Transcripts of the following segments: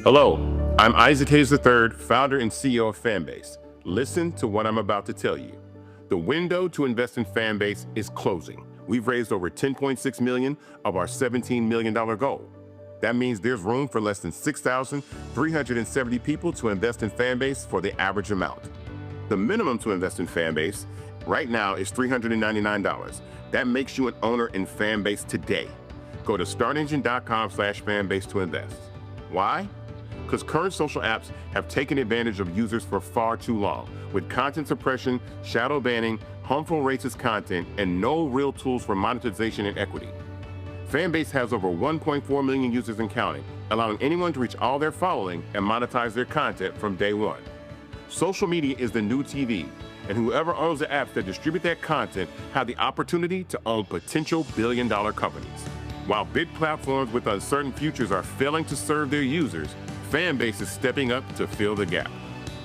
Hello, I'm Isaac Hayes III, founder and CEO of Fanbase. Listen to what I'm about to tell you. The window to invest in Fanbase is closing. We've raised over $10.6 million of our $17 million goal. That means there's room for less than 6,370 people to invest in Fanbase for the average amount. The minimum to invest in Fanbase right now is $399. That makes you an owner in Fanbase today. Go to startengine.com/fanbase to invest. Why? Because current social apps have taken advantage of users for far too long, with content suppression, shadow banning, harmful racist content, and no real tools for monetization and equity. Fanbase has over 1.4 million users and counting, allowing anyone to reach all their following and monetize their content from day one. Social media is the new TV, and whoever owns the apps that distribute that content have the opportunity to own potential billion-dollar companies. While big platforms with uncertain futures are failing to serve their users, Fanbase is stepping up to fill the gap.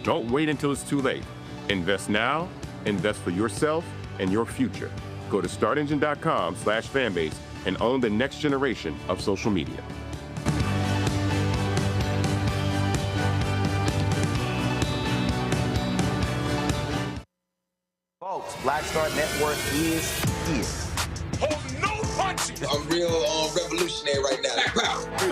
Don't wait until it's too late. Invest now, invest for yourself and your future. Go to startengine.com/fanbase and own the next generation of social media. Folks, Black Star Network is here. Hold no punches. I'm real revolutionary right now.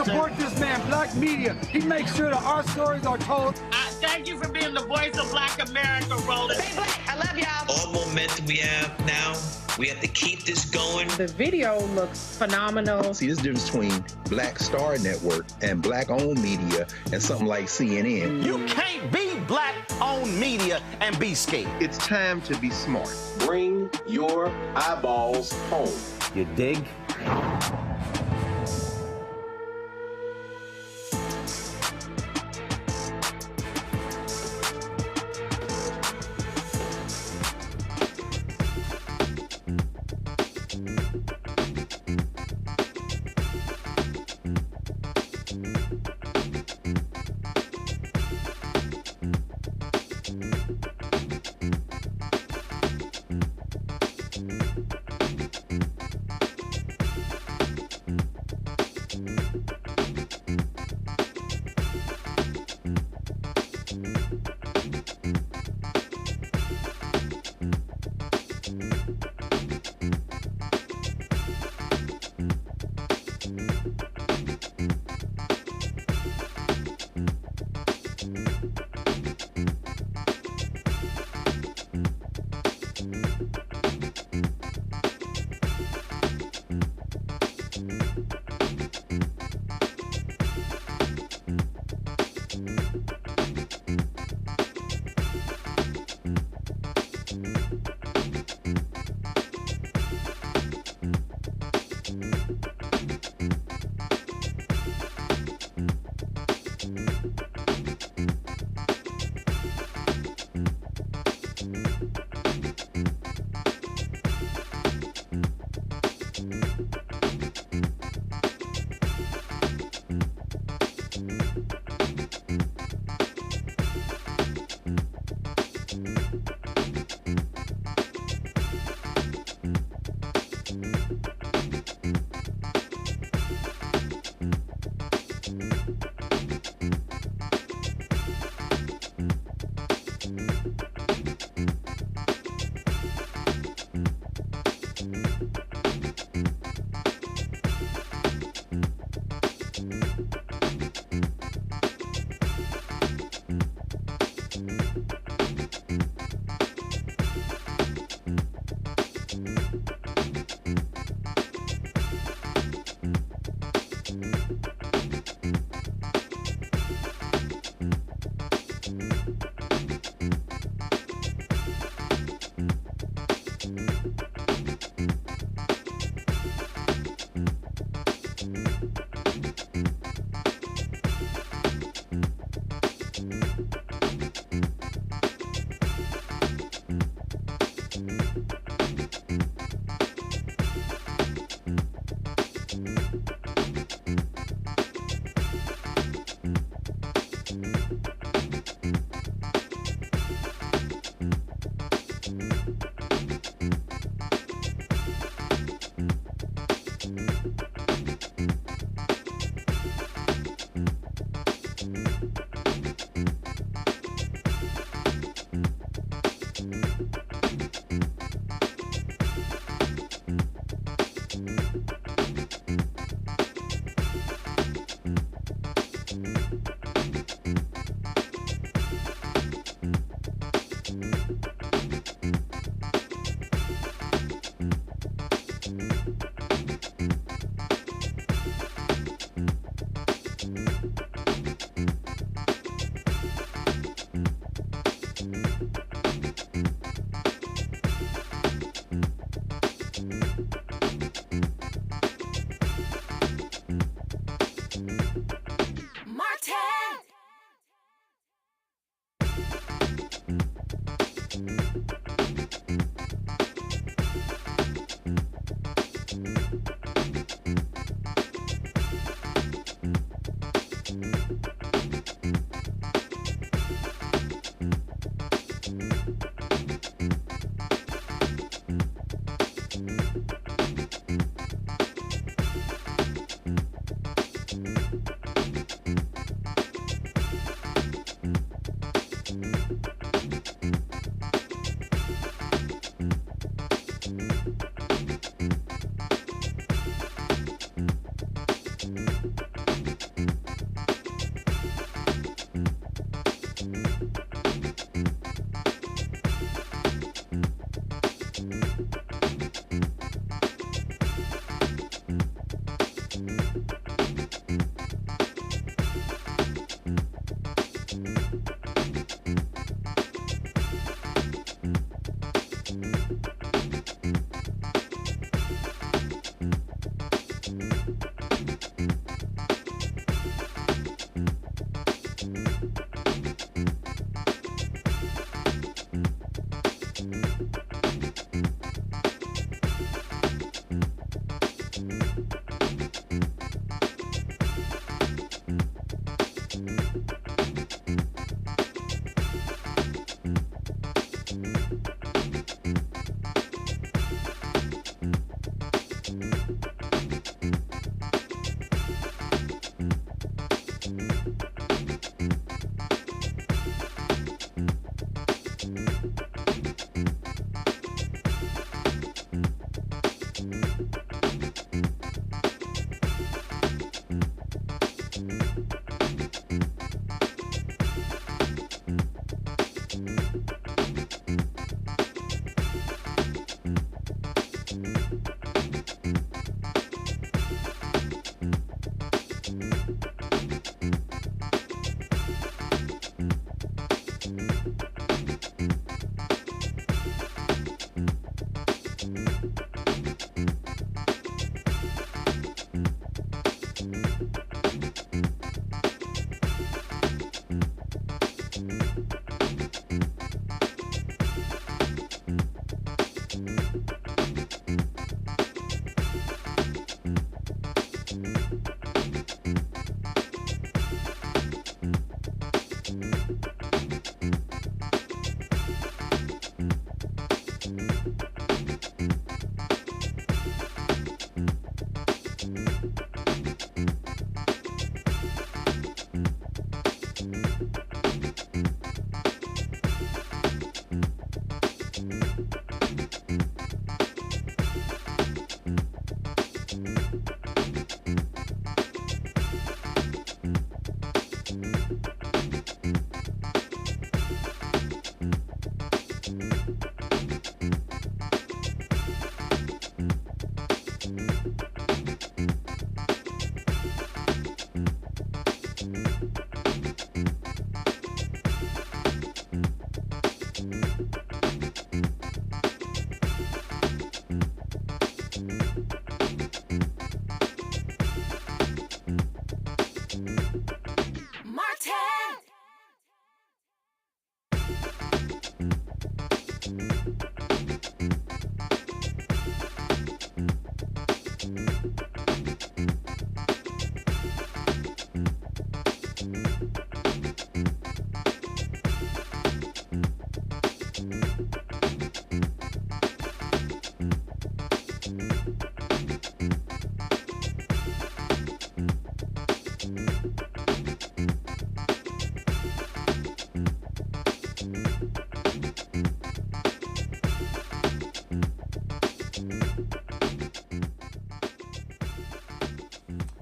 Support this man, Black Media. He makes sure that our stories are told. Thank you for being the voice of Black America, Roland. Stay black. I love y'all. All momentum we have now, we have to keep this going. The video looks phenomenal. See, there's a difference between Black Star Network and Black-owned media and something like CNN. You can't be Black-owned media and be scared. It's time to be smart. Bring your eyeballs home. You dig?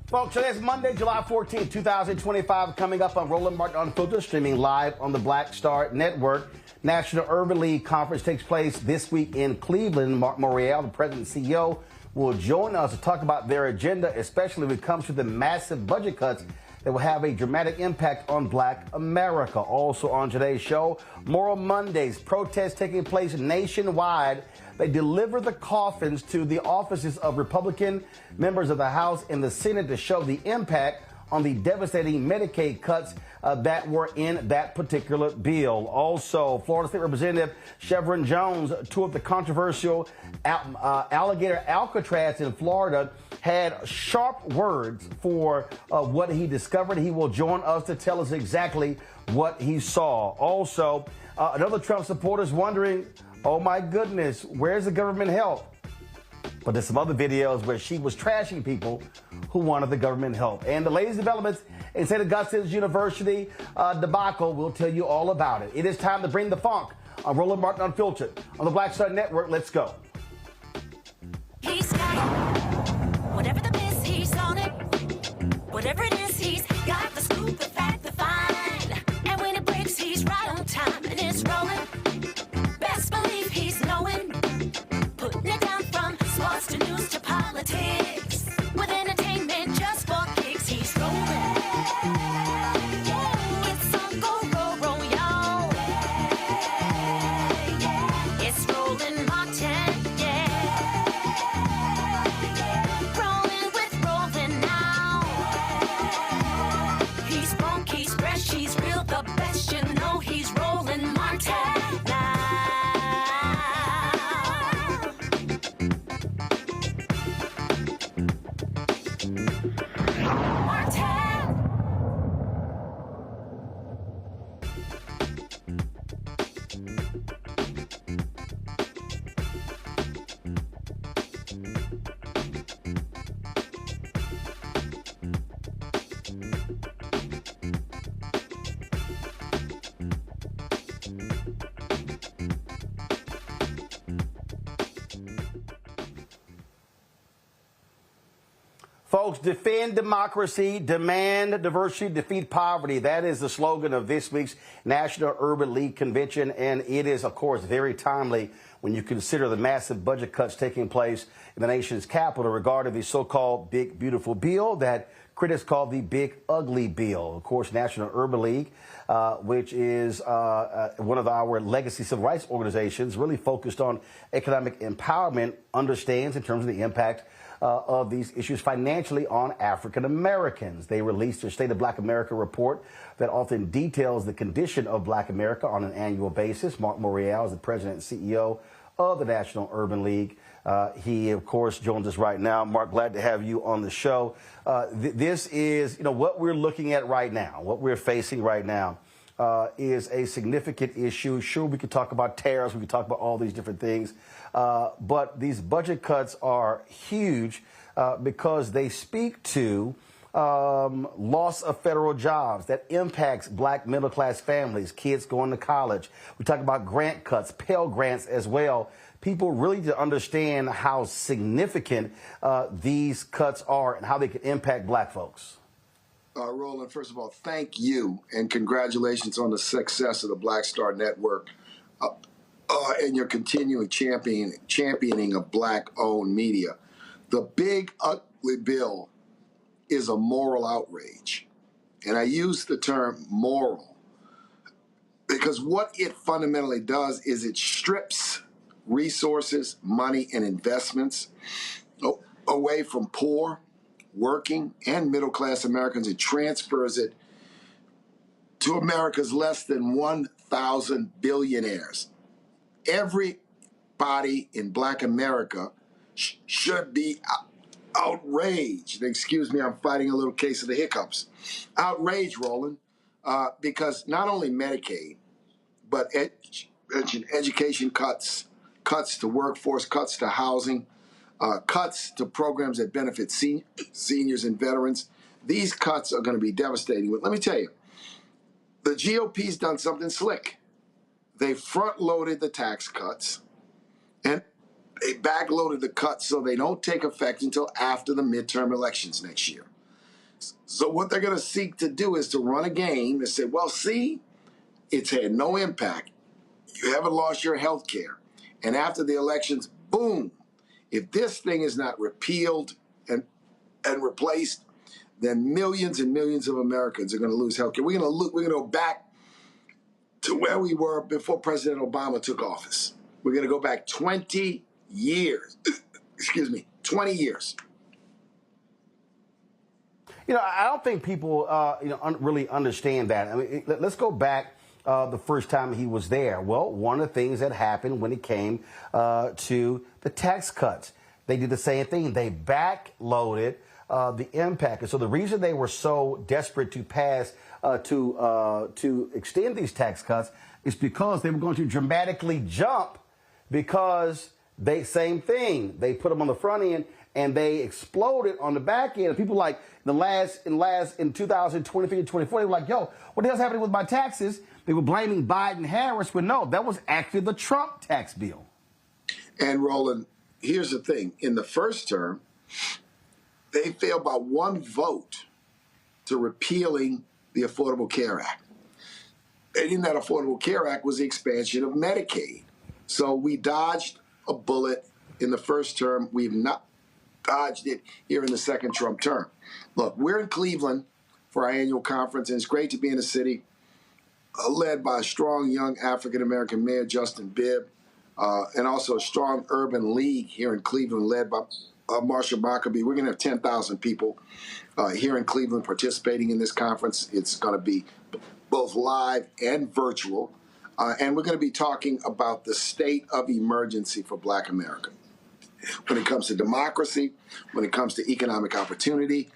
Folks, today's Monday, July 14th, 2025, coming up on Roland Martin Unfiltered, streaming live on the Black Star Network. National Urban League Conference takes place this week in Cleveland. Marc Morial, the president and CEO, will join us to talk about their agenda, especially when it comes to the massive budget cuts that will have a dramatic impact on Black America. Also on today's show, Moral Mondays, protests taking place nationwide. They deliver the coffins to the offices of Republican members of the House and the Senate to show the impact on the devastating Medicaid cuts that were in that particular bill. Also, Florida State Representative Shevrin Jones toured the controversial Alligator Alcatraz in Florida, had sharp words for what he discovered. He will join us to tell us exactly what he saw. Also, another Trump supporter is wondering, oh my goodness, where's the government help? But there's some other videos where she was trashing people who wanted the government help. And the latest developments in St. Augustine's University debacle, we'll tell you all about it. It is time to bring the funk on Roland Martin Unfiltered on the Black Star Network. Let's go. He's got it. Whatever the miss, he's on it. Whatever it is, he's got the scoop, the fact, the find. And when it breaks, he's right on time and it's rolling. Best believe he's knowing. Putting it down from sports to news to politics. With entertainment just for kicks, he's rolling. It's on go, y'all. It's Roland Martin, rolling with Roland now. He's funk, he's fresh, he's real, the best, you know he's Roland Martin now. Folks, defend democracy, demand diversity, defeat poverty. That is the slogan of this week's National Urban League Convention, and it is, of course, very timely when you consider the massive budget cuts taking place in the nation's capital regarding the so-called Big Beautiful Bill that critics call the Big Ugly Bill. Of course, National Urban League, which is one of our legacy civil rights organizations, really focused on economic empowerment, understands in terms of the impact of these issues financially on African Americans. They released their State of Black America report that often details the condition of Black America on an annual basis. Marc Morial is the president and CEO of the National Urban League. He, of course, joins us right now. Marc, glad to have you on the show. This is, what we're looking at right now, what we're facing right now. Is a significant issue. Sure, we could talk about tariffs, we could talk about all these different things, but these budget cuts are huge because they speak to loss of federal jobs that impacts Black middle-class families, kids going to college. We talk about grant cuts, Pell Grants as well. People really need to understand how significant these cuts are and how they can impact Black folks. Roland, first of all, thank you and congratulations on the success of the Black Star Network and your continuing championing of Black-owned media. The Big Ugly Bill is a moral outrage, And I use the term moral because what it fundamentally does is it strips resources, money, and investments away from poor, working, and middle-class Americans and transfers it to America's less than 1,000 billionaires. Everybody in Black America should be outraged. Excuse me, I'm fighting a little case of the hiccups. Outraged, Roland, because not only Medicaid, but education cuts to workforce, cuts to housing, cuts to programs that benefit seniors and veterans. These cuts are going to be devastating. But let me tell you, the GOP's done something slick. They front-loaded the tax cuts, and they backloaded the cuts so they don't take effect until after the midterm elections next year. So what they're going to seek to do is to run a game and say, well, see, it's had no impact. You haven't lost your health care. And after the elections, boom, if this thing is not repealed and replaced, then millions and millions of Americans are going to lose health care. We're going to go back to where we were before President Obama took office. We're going to go back 20 years. Excuse me, 20 years. You know, I don't think people, really understand that. I mean, let's go back the first time he was there. Well, one of the things that happened when it came to the tax cuts, they did the same thing. They backloaded the impact. And so the reason they were so desperate to pass, to extend these tax cuts is because they were going to dramatically jump because same thing. They put them on the front end and they exploded on the back end. And people like in 2023 and 24, they were like, yo, what the hell's happening with my taxes? They were blaming Biden-Harris, but no, that was actually the Trump tax bill. And Roland, here's the thing. In the first term, they failed by one vote to repealing the Affordable Care Act. And in that Affordable Care Act was the expansion of Medicaid. So we dodged a bullet in the first term. We've not dodged it here in the second Trump term. Look, we're in Cleveland for our annual conference, and it's great to be in a city led by a strong young African-American mayor, Justin Bibb, and also a strong urban league here in Cleveland led by Marsha Maccabee. We're going to have 10,000 people here in Cleveland participating in this conference. It's going to be both live and virtual. And we're going to be talking about the state of emergency for Black America. When it comes to democracy, when it comes to economic opportunity,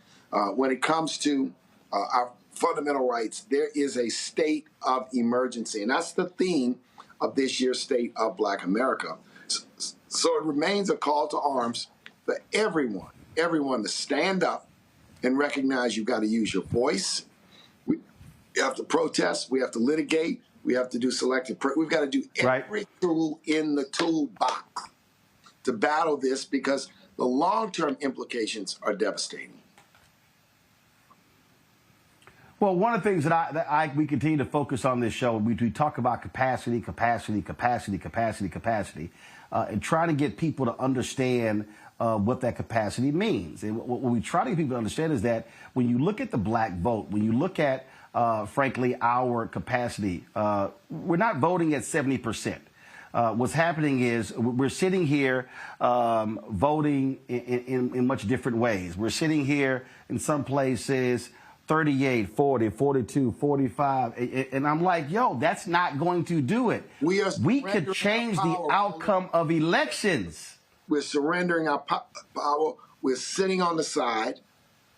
when it comes to our fundamental rights, there is a state of emergency. And that's the theme of this year's State of Black America. So it remains a call to arms for everyone to stand up and recognize you've got to use your voice. We have to protest. We have to litigate. We have to do selective. We've got to do every tool in the toolbox to battle this because the long-term implications are devastating. Well, one of the things that we continue to focus on this show, we talk about capacity, and trying to get people to understand what that capacity means. And what we try to get people to understand is that when you look at the Black vote, when you look at, frankly, our capacity, we're not voting at 70%. What's happening is we're sitting here voting in much different ways. We're sitting here in some places 38, 40, 42, 45. And I'm like, yo, that's not going to do it. We could change the outcome of elections. We're surrendering our power. We're sitting on the side.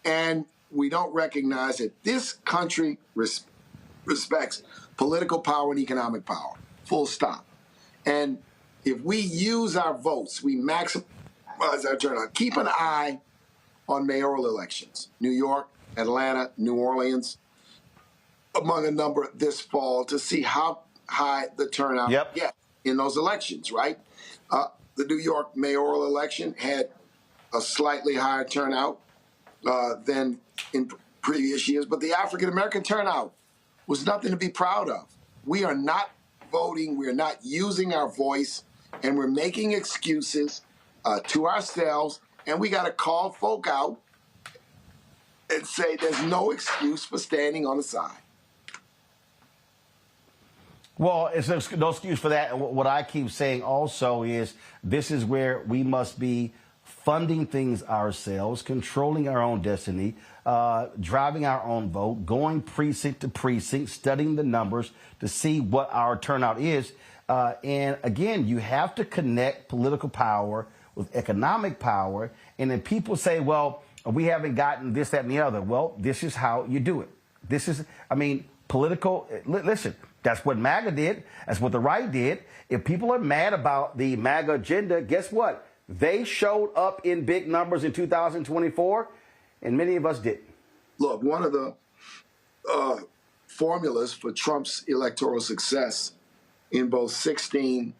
And we don't recognize that this country respects political power and economic power. Full stop. And if we use our votes, we maximize our turnout. Keep an eye on mayoral elections. New York, Atlanta, New Orleans, among a number this fall to see how high the turnout gets in those elections, right? The New York mayoral election had a slightly higher turnout than in previous years, but the African-American turnout was nothing to be proud of. We are not voting, we're not using our voice, and we're making excuses to ourselves, and we got to call folk out and say there's no excuse for standing on the side. Well, it's no excuse for that. And what I keep saying also is this is where we must be funding things ourselves, controlling our own destiny, driving our own vote, going precinct to precinct, studying the numbers to see what our turnout is. And again, you have to connect political power with economic power. And then people say, well, we haven't gotten this, that, and the other. Well, this is how you do it. This is, I mean, political. Listen, that's what MAGA did. That's what the right did. If people are mad about the MAGA agenda, guess what? They showed up in big numbers in 2024, and many of us didn't. Look, one of the formulas for Trump's electoral success in both 16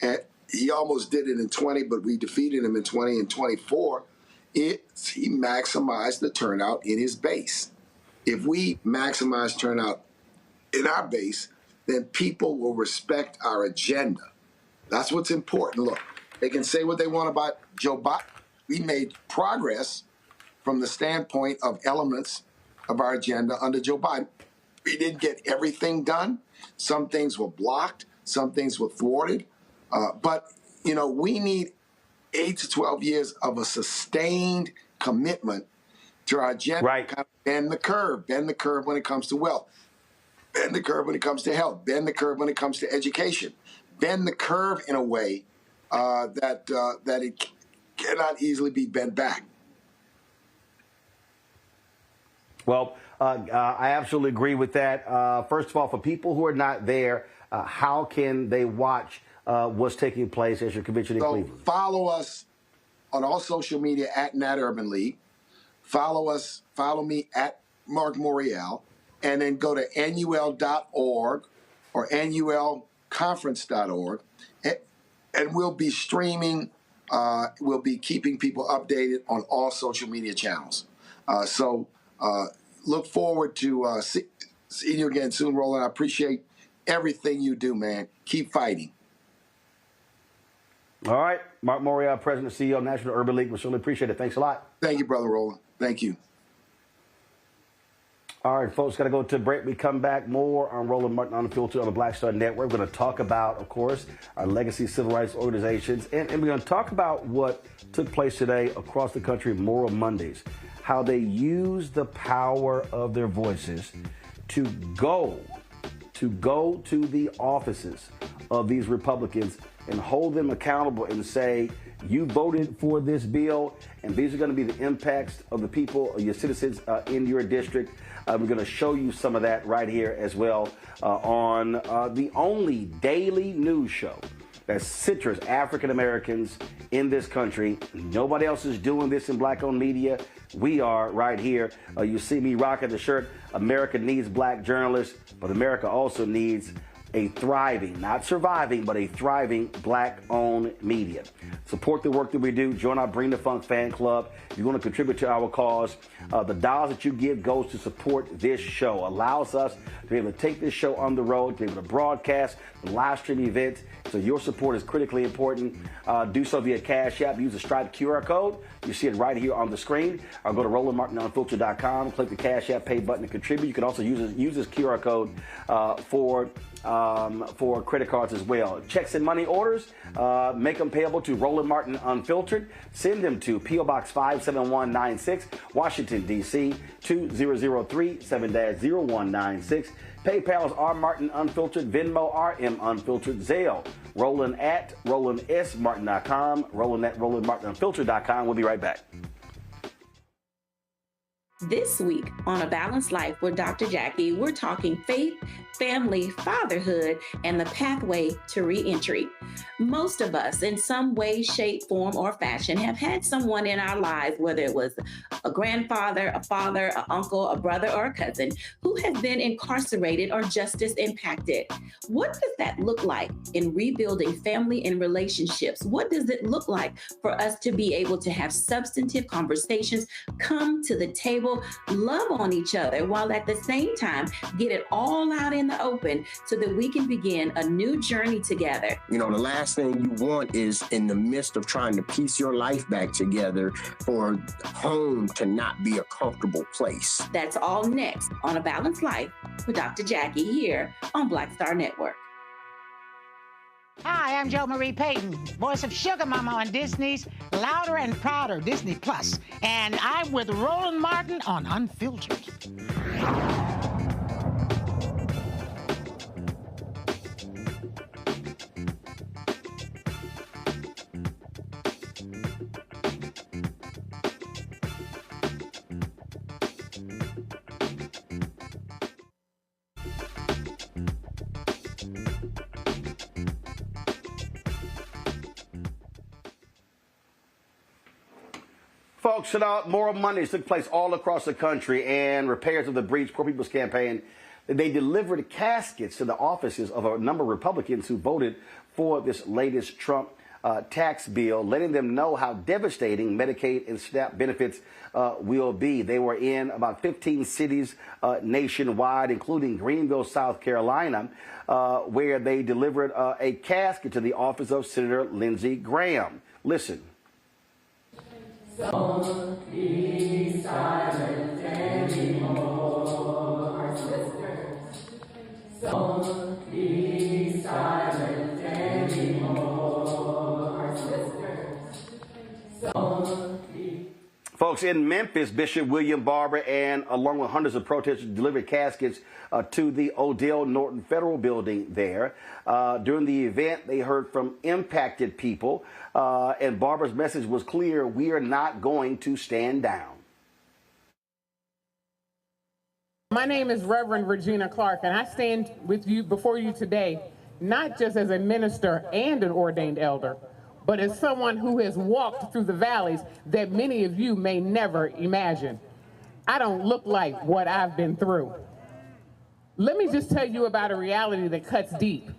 and he almost did it in 20, but we defeated him in 20 and 24. He maximized the turnout in his base. If we maximize turnout in our base, then people will respect our agenda. That's what's important. Look, they can say what they want about Joe Biden. We made progress from the standpoint of elements of our agenda under Joe Biden. We didn't get everything done. Some things were blocked. Some things were thwarted. But, you know, we need 8 to 12 years of a sustained commitment to our agenda. Right. Kind of bend the curve when it comes to wealth, bend the curve when it comes to health, bend the curve when it comes to education, bend the curve in a way that it cannot easily be bent back. Well, I absolutely agree with that. First of all, for people who are not there, how can they watch what's taking place at your convention in Cleveland? Follow us on all social media at Nat Urban League. Follow me at Marc Morial, and then go to NUL.org or NULconference.org, and we'll be streaming. We'll be keeping people updated on all social media channels. So look forward to seeing you again soon, Roland. I appreciate everything you do, man. Keep fighting. All right. Marc Morial, President and CEO of National Urban League. We certainly appreciate it. Thanks a lot. Thank you, Brother Roland. Thank you. All right, folks, got to go to break. We come back more on Roland Martin Unfiltered on the Black Star Network. We're going to talk about, of course, our legacy civil rights organizations. And we're going to talk about what took place today across the country, Moral Mondays, how they use the power of their voices to go to the offices of these Republicans and hold them accountable and say, you voted for this bill, and these are going to be the impacts of the people, your citizens in your district. We're going to show you some of that right here as well on the only daily news show that centers African Americans in this country. Nobody else is doing this in black-owned media. We are right here. You see me rocking the shirt. America needs black journalists, but America also needs a thriving, not surviving, but a thriving black-owned media. Support the work that we do. Join our Bring the Funk fan club. If you want to contribute to our cause, the dollars that you give goes to support this show. Allows us to be able to take this show on the road, to be able to broadcast and live stream events. So your support is critically important. Do so via Cash App. Use the Stripe QR code. You see it right here on the screen. Or go to RolandMartinUnfiltered.com, click the Cash App pay button to contribute. You can also use this QR code for credit cards as well. Checks and money orders, make them payable to Roland Martin Unfiltered. Send them to P.O. Box 57196, Washington, D.C. 20037 7-0196. PayPal is R Martin Unfiltered, Venmo RM Unfiltered, Zelle Roland at RolandSMartin.com, Roland at RolandMartinUnfiltered.com. We'll be right back. This week on A Balanced Life with Dr. Jackie, we're talking faith, family, fatherhood, and the pathway to reentry. Most of us, in some way, shape, form, or fashion, have had someone in our lives, whether it was a grandfather, a father, an uncle, a brother, or a cousin, who has been incarcerated or justice impacted. What does that look like in rebuilding family and relationships? What does it look like for us to be able to have substantive conversations, come to the table, love on each other, while at the same time get it all out in the open so that we can begin a new journey together? You know, the last thing you want is, in the midst of trying to piece your life back together, for home to not be a comfortable place. That's all next on A Balanced Life with Dr. Jackie here on Black Star Network. Hi, I'm Jo Marie Payton, voice of Sugar Mama on Disney's Louder and Prouder Disney Plus, and I'm with Roland Martin on Unfiltered. Folks, Moral Mondays took place all across the country, and repairs of the breach, Poor People's Campaign, they delivered caskets to the offices of a number of Republicans who voted for this latest Trump tax bill, letting them know how devastating Medicaid and SNAP benefits will be. They were in about 15 cities nationwide, including Greenville, South Carolina, where they delivered a casket to the office of Senator Lindsey Graham. Listen. Don't be silent anymore, our sisters. Don't be silent anymore, our sisters. Don't be. Folks, in Memphis, Bishop William Barber and along with hundreds of protesters delivered caskets to the Odell Norton Federal Building there. During the event, they heard from impacted people, and Barber's message was clear: we are not going to stand down. My name is Reverend Regina Clark, and I stand with you before you today, not just as a minister and an ordained elder, but as someone who has walked through the valleys that many of you may never imagine. I don't look like what I've been through. Let me just tell you about a reality that cuts deep,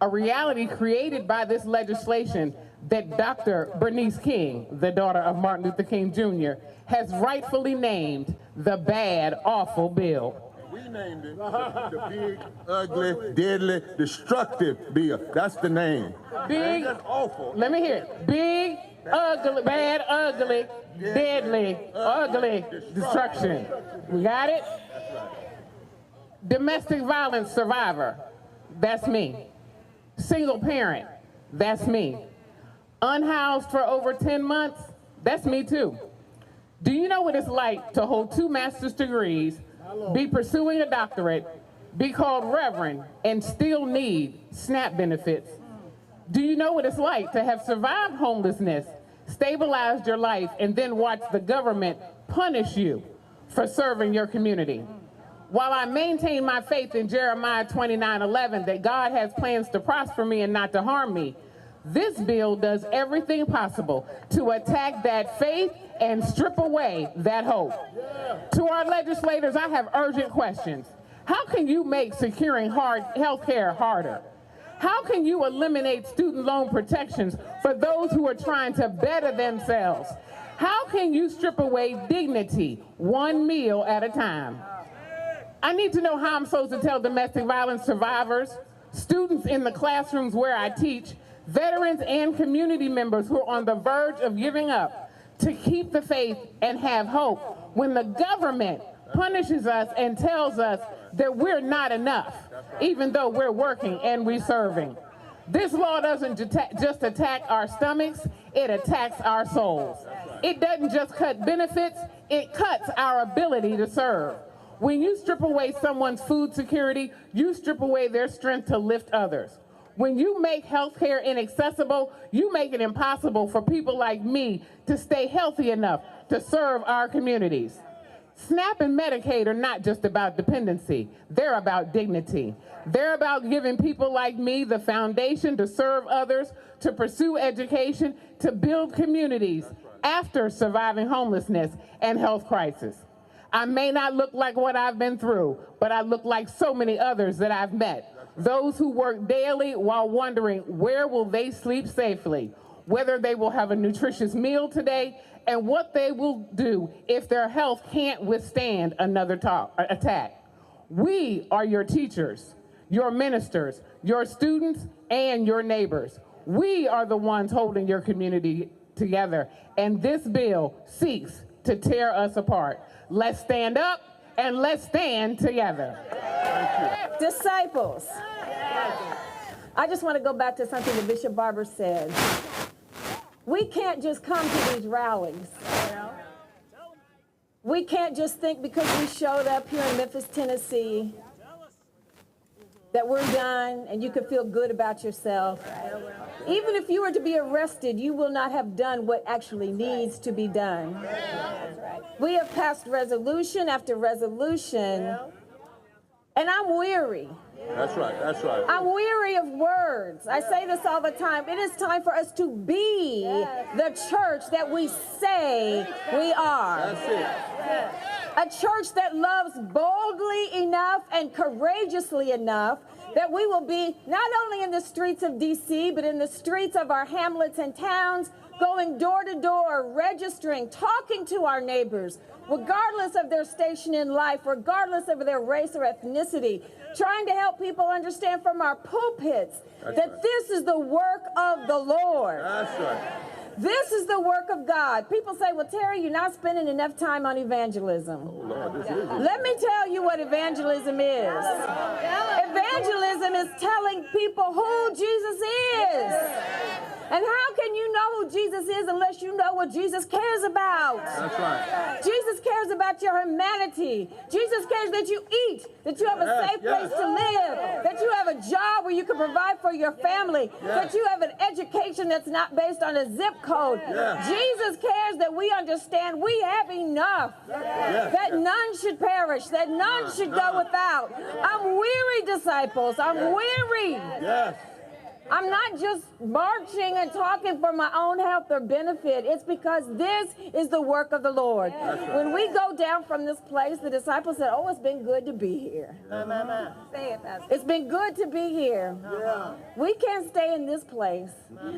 a reality created by this legislation that Dr. Bernice King, the daughter of Martin Luther King Jr., has rightfully named the Bad Awful Bill. We named it the Big, Ugly, Deadly, Destructive Bill. That's the name. Big, that's awful. Let me hear it. Big, ugly, bad, ugly, deadly, ugly, destruction. We got it? Domestic violence survivor, that's me. Single parent, that's me. Unhoused for over 10 months, that's me too. Do you know what it's like to hold 2 master's degrees, be pursuing a doctorate, be called reverend, and still need SNAP benefits? Do you know what it's like to have survived homelessness, stabilized your life, and then watch the government punish you for serving your community? While I maintain my faith in Jeremiah 29:11 that God has plans to prosper me and not to harm me, this bill does everything possible to attack that faith and strip away that hope. To our legislators, I have urgent questions. How can you make securing health care harder? How can you eliminate student loan protections for those who are trying to better themselves? How can you strip away dignity one meal at a time? I need to know how I'm supposed to tell domestic violence survivors, students in the classrooms where I teach, veterans and community members who are on the verge of giving up, to keep the faith and have hope when the government punishes us and tells us that we're not enough, even though we're working and we're serving. This law doesn't just attack our stomachs, it attacks our souls. It doesn't just cut benefits, it cuts our ability to serve. When you strip away someone's food security, you strip away their strength to lift others. When you make healthcare inaccessible, you make it impossible for people like me to stay healthy enough to serve our communities. SNAP and Medicaid are not just about dependency, they're about dignity. They're about giving people like me the foundation to serve others, to pursue education, to build communities after surviving homelessness and health crisis. I may not look like what I've been through, but I look like so many others that I've met. Those who work daily while wondering where will they sleep safely, whether they will have a nutritious meal today, and what they will do if their health can't withstand another attack. We are your teachers, your ministers, your students, and your neighbors. We are the ones holding your community together, and this bill seeks to tear us apart. Let's stand up and let's stand together. Disciples. I just want to go back to something that Bishop Barber said. We can't just come to these rallies. We can't just think because we showed up here in Memphis, Tennessee, that we're done and you can feel good about yourself. Even if you were to be arrested, you will not have done what actually needs to be done. We have passed resolution after resolution, and I'm weary. That's right, that's right. I'm weary of words. I say this all the time. It is time for us to be the church that we say we are. That's it. A church that loves boldly enough and courageously enough that we will be not only in the streets of D.C., but in the streets of our hamlets and towns, going door to door, registering, talking to our neighbors, regardless of their station in life, regardless of their race or ethnicity, trying to help people understand from our pulpits that this is the work of the Lord. That's right. This is the work of God. People say, well, Terry, you're not spending enough time on evangelism. Oh, Lord, this is it. Let me tell you what evangelism is. Evangelism is telling people who Jesus is. And how can you know who Jesus is unless you know what Jesus cares about? That's right. Jesus cares about your humanity. Jesus cares that you eat, that you have a safe place to live, that you have a job where you can provide for your family, that you have an education that's not based on a zip code. Jesus cares that we understand we have enough, that none should perish, that none should go without. I'm weary, disciples. I'm weary. I'm not just marching and talking for my own health or benefit. It's because this is the work of the Lord. When we go down from this place, the disciples said, oh, it's been good to be here. Say it, Pastor. It's been good to be here. We can't stay in this place.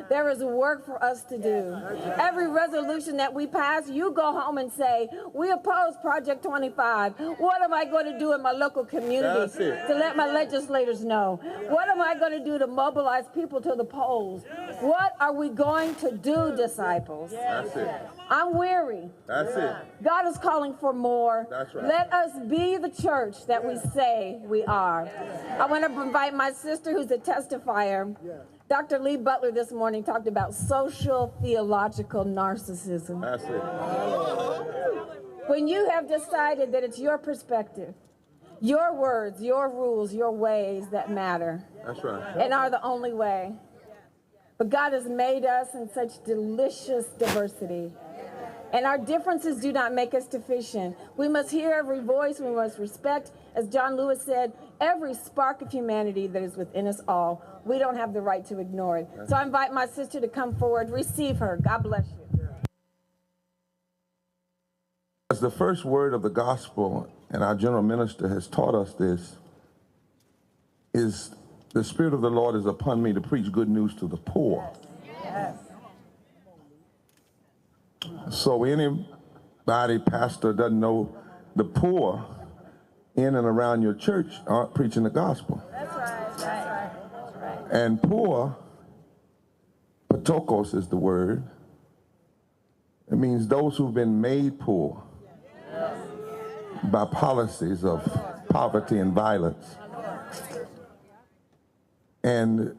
There is work for us to do. Every resolution that we pass, you go home and say, we oppose Project 25. What am I going to do in my local community to let my legislators know? What am I going to do to mobilize people to the polls? What are we going to do, disciples? That's it. I'm weary. That's it. God is calling for more. That's right. Let us be the church that we say we are. I want to invite my sister who's a testifier. Dr. Lee Butler this morning talked about social theological narcissism. That's it. When you have decided that it's your perspective, your words, your rules, your ways that matter. That's right. And are the only way. But God has made us in such delicious diversity. And our differences do not make us deficient. We must hear every voice. We must respect, as John Lewis said, every spark of humanity that is within us all. We don't have the right to ignore it. So I invite my sister to come forward. Receive her. God bless you. As the first word of the gospel, and our general minister has taught us this, is the Spirit of the Lord is upon me to preach good news to the poor. Yes. So anybody, pastor, doesn't know the poor in and around your church aren't preaching the gospel. That's right. That's right. That's right. And poor, patokos is the word. It means those who've been made poor by policies of poverty and violence. And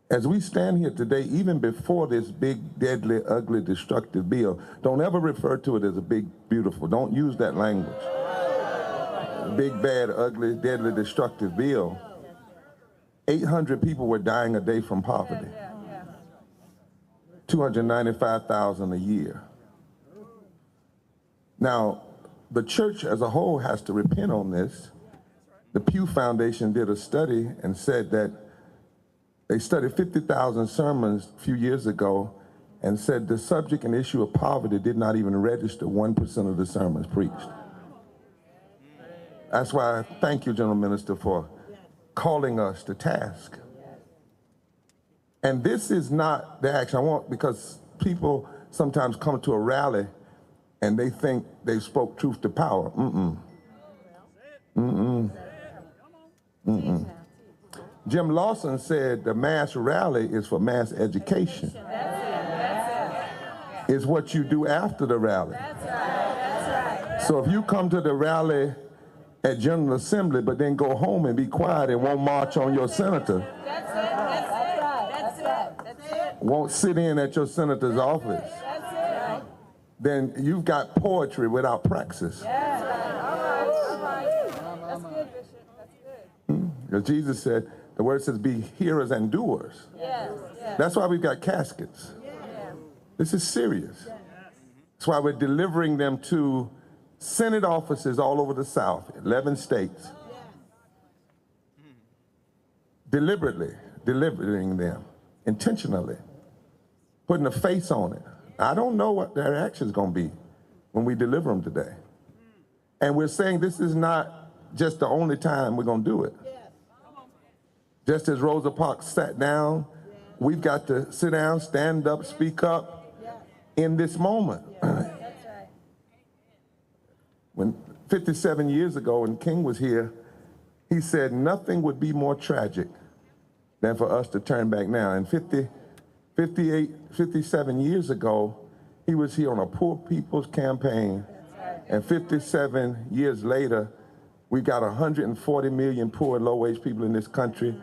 as we stand here today, even before this big, deadly, ugly, destructive bill, don't ever refer to it as a big, beautiful. Don't use that language. Big, bad, ugly, deadly, destructive bill. 800 people were dying a day from poverty. 295,000 a year. Now, the church as a whole has to repent on this. The Pew Foundation did a study and said that they studied 50,000 sermons a few years ago and said the subject and issue of poverty did not even register 1% of the sermons preached. That's why I thank you, General Minister, for calling us to task. And this is not the action I want, because people sometimes come to a rally and they think they spoke truth to power. Jim Lawson said the mass rally is for mass education. It's what you do after the rally. So if you come to the rally at General Assembly, but then go home and be quiet and won't march on your senator, won't sit in at your senator's office, then you've got poetry without praxis. Because Jesus said, the word says, be hearers and doers. That's why we've got caskets. This is serious. That's why we're delivering them to Senate offices all over the South, 11 states. Deliberately delivering them, intentionally, putting a face on it. I don't know what their action's going to be when we deliver them today. And we're saying this is not just the only time we're going to do it. Just as Rosa Parks sat down, we've got to sit down, stand up, speak up in this moment. When 57 years ago, when King was here, he said nothing would be more tragic than for us to turn back now. And 57 years ago, he was here on a poor people's campaign. And 57 years later, we've got 140 million poor and low-wage people in this country,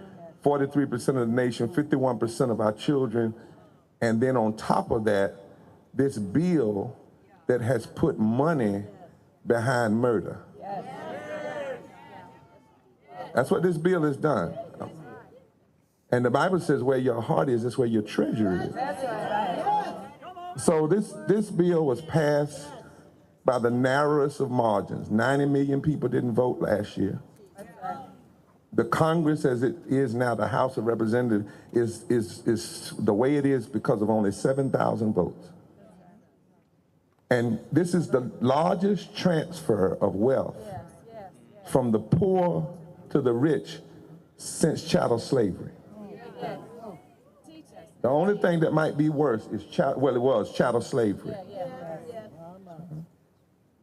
43% of the nation, 51% of our children. And then on top of that, this bill that has put money behind murder. That's what this bill has done. And the Bible says where your heart is, that's where your treasure is. So this bill was passed by the narrowest of margins. 90 million people didn't vote last year. The Congress, as it is now, the House of Representatives, is the way it is because of only 7,000 votes. And this is the largest transfer of wealth from the poor to the rich since chattel slavery. The only thing that might be worse is chattel slavery.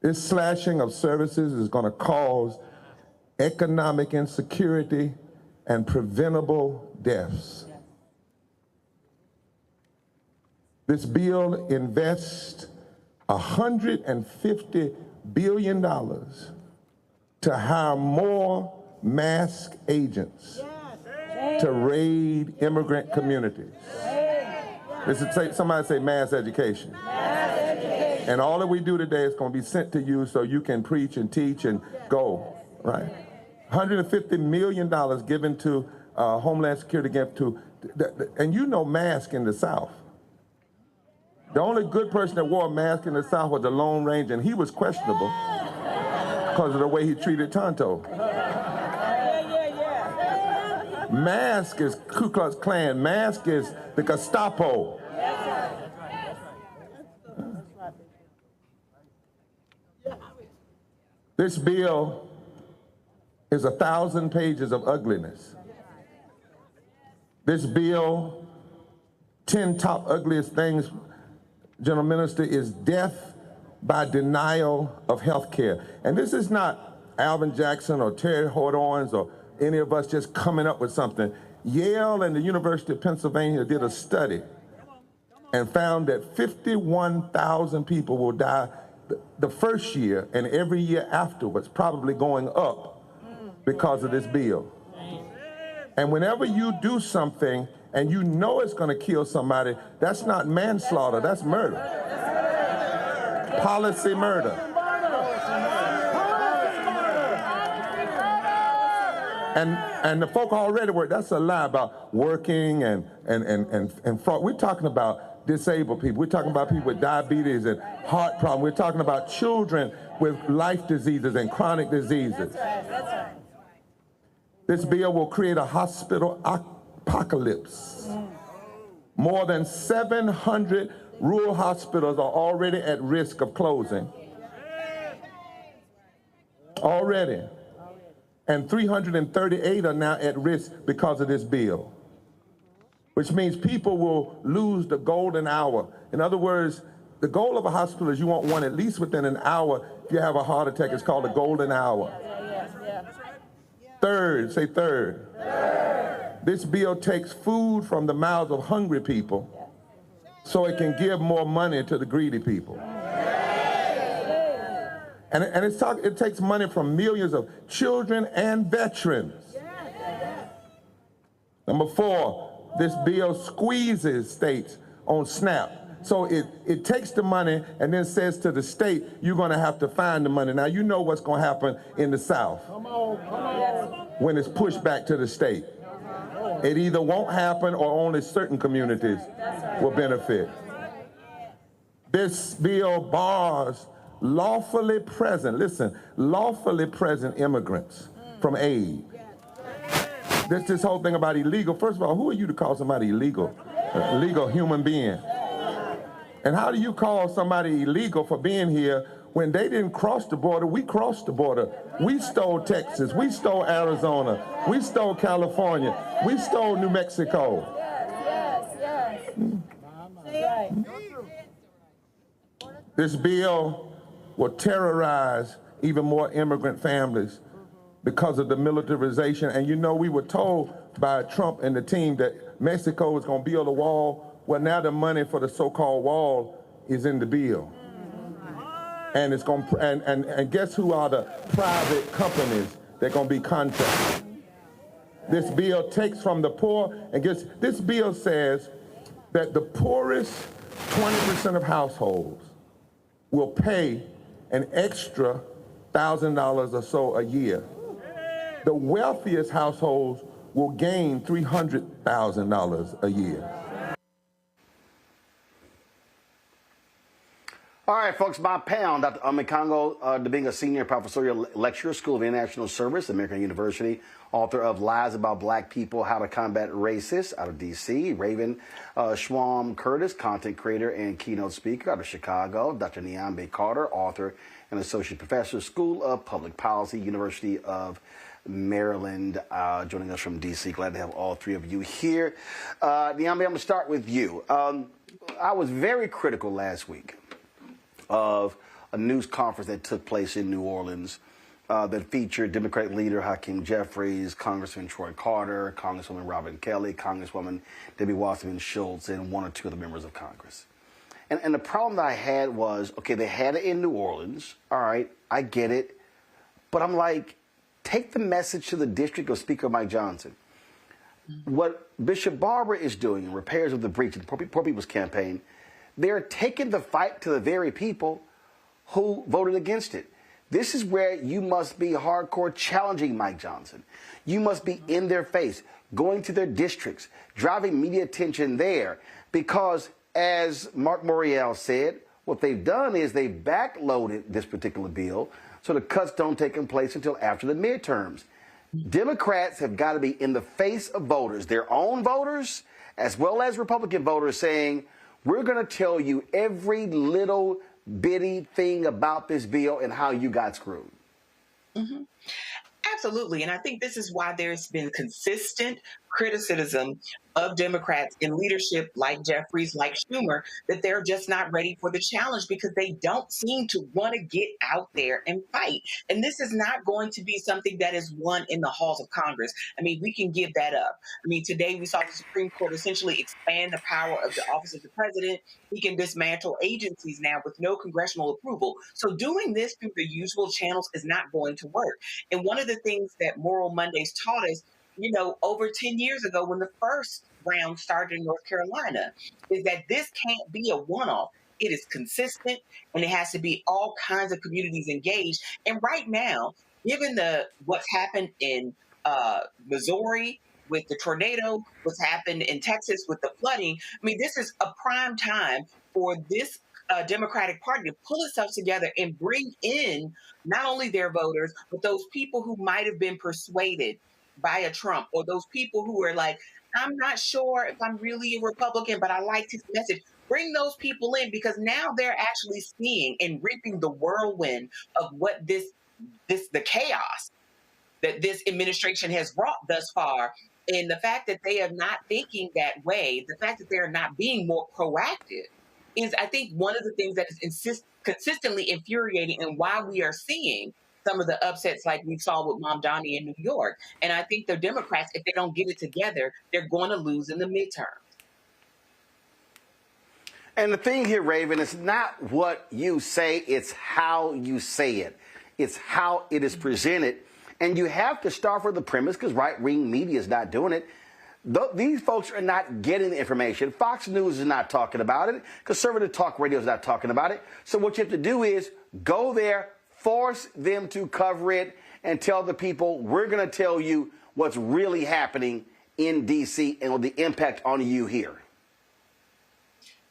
This slashing of services is going to cause economic insecurity and preventable deaths. This bill invests $150 billion to hire more mask agents to raid immigrant communities. Somebody say mass education. And all that we do today is going to be sent to you so you can preach and teach and go, right? $150 million given to Homeland Security, and you know mask in the South. The only good person that wore a mask in the South was the Lone Ranger, and he was questionable because of the way he treated Tonto. Mask is Ku Klux Klan. Mask is the Gestapo. This bill is 1,000 pages of ugliness. This bill, 10 top ugliest things, General Minister, is death by denial of health care. And this is not Alvin Jackson or Terry Hortons or any of us just coming up with something. Yale and the University of Pennsylvania did a study and found that 51,000 people will die the first year and every year afterwards, probably going up because of this bill. And whenever you do something and you know it's going to kill somebody, that's not manslaughter, that's murder. Policy murder. And the folk already work, that's a lie about working and fraud. We're talking about disabled people. We're talking about people with diabetes and heart problems. We're talking about children with life diseases and chronic diseases. That's right. This bill will create a hospital apocalypse. More than 700 rural hospitals are already at risk of closing. Already. And 338 are now at risk because of this bill, which means people will lose the golden hour. In other words, the goal of a hospital is you want one at least within an hour. If you have a heart attack, it's called the golden hour. Third, say third. This bill takes food from the mouths of hungry people so it can give more money to the greedy people. And it takes money from millions of children and veterans. Number 4, this bill squeezes states on SNAP. So it takes the money and then says to the state, you're going to have to find the money. Now, you know what's going to happen in the South when it's pushed back to the state. It either won't happen or only certain communities will benefit. This bill bars lawfully present immigrants from aid. This whole thing about illegal, first of all, who are you to call somebody illegal? A legal human being. And how do you call somebody illegal for being here when they didn't cross the border? We crossed the border. We stole Texas, we stole Arizona, we stole California, we stole New Mexico. This bill will terrorize even more immigrant families because of the militarization. And you know, we were told by Trump and the team that Mexico was going to build a wall. Well, now the money for the so-called wall is in the bill. And it's going and guess who are the private companies that are going to be contracted? This bill takes from the poor, and this bill says that the poorest 20% of households will pay an extra $1,000 or so a year. The wealthiest households will gain $300,000 a year. All right, folks, my panel, Dr. Omekongo, being a senior professorial lecturer, School of International Service, American University, author of Lies About Black People, How to Combat Racists, out of D.C. Raven Schwam Curtis, content creator and keynote speaker out of Chicago. Dr. Niambe Carter, author and associate professor, School of Public Policy, University of Maryland, joining us from D.C. Glad to have all three of you here. Niambe, I'm going to start with you. I was very critical last week of a news conference that took place in New Orleans that featured Democratic leader Hakeem Jeffries, Congressman Troy Carter, Congresswoman Robin Kelly, Congresswoman Debbie Wasserman Schultz, and one or two other members of Congress. And the problem that I had was, okay, they had it in New Orleans. All right, I get it. But I'm like, take the message to the district of Speaker Mike Johnson. What Bishop Barber is doing in Repairs of the Breach, the Poor People's Campaign, they're taking the fight to the very people who voted against it. This is where you must be hardcore challenging Mike Johnson. You must be in their face, going to their districts, driving media attention there. Because as Marc Morial said, what they've done is they've backloaded this particular bill so the cuts don't take place until after the midterms. Democrats have got to be in the face of voters, their own voters, as well as Republican voters, saying, we're going to tell you every little bitty thing about this bill and how you got screwed. Mm-hmm. Absolutely. And I think this is why there's been consistent criticism of Democrats in leadership like Jeffries, like Schumer, that they're just not ready for the challenge because they don't seem to want to get out there and fight. And this is not going to be something that is won in the halls of Congress. I mean, we can give that up. I mean, today we saw the Supreme Court essentially expand the power of the office of the president. He can dismantle agencies now with no congressional approval. So doing this through the usual channels is not going to work. And one of the things that Moral Mondays taught us, you know, over 10 years ago when the first round started in North Carolina, is that this can't be a one-off. It is consistent, and it has to be all kinds of communities engaged. And right now, given what's happened in Missouri with the tornado, what's happened in Texas with the flooding, I mean, this is a prime time for this Democratic Party to pull itself together and bring in not only their voters, but those people who might have been persuaded by a Trump, or those people who are like, I'm not sure if I'm really a Republican, but I liked his message. Bring those people in, because now they're actually seeing and reaping the whirlwind of what the chaos that this administration has brought thus far. And the fact that they are not thinking that way, the fact that they're not being more proactive, is, I think, one of the things that is consistently infuriating, and why we are seeing some of the upsets like we saw with Mom Donnie in New York. And I think the Democrats, if they don't get it together, they're going to lose in the midterm. And the thing here, Raven, is not what you say, it's how you say it. It's how it is presented. And you have to start from the premise, because right-wing media is not doing it. These folks are not getting the information. Fox News is not talking about it. Conservative talk radio is not talking about it. So what you have to do is go there, force them to cover it, and tell the people, we're going to tell you what's really happening in D.C. and the impact on you here.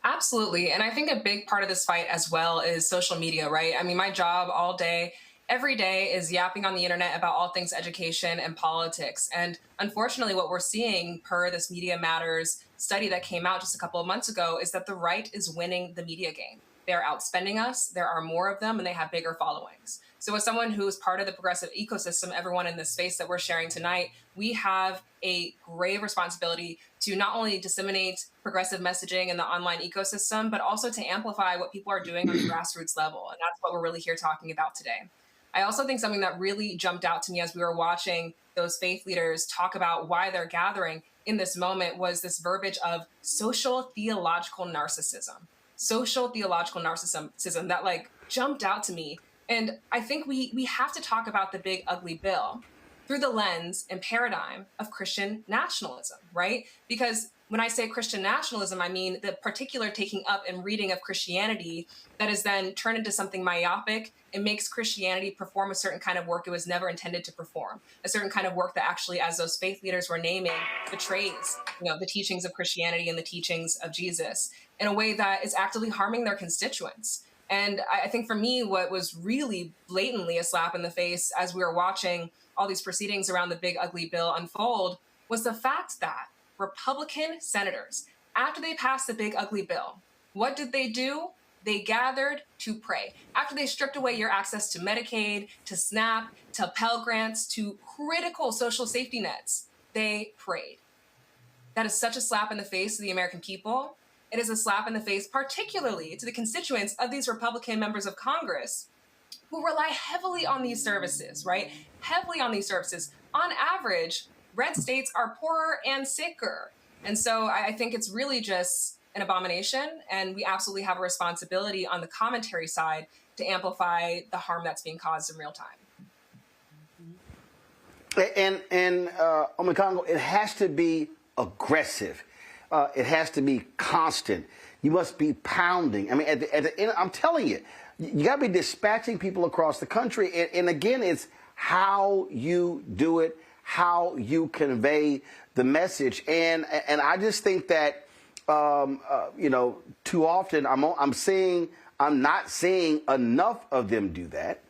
Absolutely. And I think a big part of this fight as well is social media, right? I mean, my job all day, every day is yapping on the internet about all things education and politics. And unfortunately, what we're seeing per this Media Matters study that came out just a couple of months ago is that the right is winning the media game. They're outspending us. There are more of them and they have bigger followings. So as someone who is part of the progressive ecosystem, everyone in this space that we're sharing tonight, we have a grave responsibility to not only disseminate progressive messaging in the online ecosystem, but also to amplify what people are doing on the grassroots level. And that's what we're really here talking about today. I also think something that really jumped out to me as we were watching those faith leaders talk about why they're gathering in this moment was this verbiage of social theological narcissism. Social theological narcissism that like jumped out to me. And I think we have to talk about the big ugly bill through the lens and paradigm of Christian nationalism, right? Because when I say Christian nationalism, I mean the particular taking up and reading of Christianity that is then turned into something myopic and makes Christianity perform a certain kind of work it was never intended to perform, a certain kind of work that actually, as those faith leaders were naming, betrays, the teachings of Christianity and the teachings of Jesus in a way that is actively harming their constituents. And I think for me, what was really blatantly a slap in the face as we were watching all these proceedings around the big ugly bill unfold was the fact that Republican senators, after they passed the big ugly bill, what did they do? They gathered to pray. After they stripped away your access to Medicaid, to SNAP, to Pell Grants, to critical social safety nets, they prayed. That is such a slap in the face to the American people. It is a slap in the face, particularly to the constituents of these Republican members of Congress who rely heavily on these services, right? Heavily on these services. On average, red states are poorer and sicker. And so I think it's really just an abomination, and we absolutely have a responsibility on the commentary side to amplify the harm that's being caused in real time. And Omekongo, it has to be aggressive. It has to be constant. You must be pounding. I mean, at the end, I'm telling you, you got to be dispatching people across the country. And again, it's how you do it, how you convey the message. And I just think that, too often I'm not seeing enough of them do that.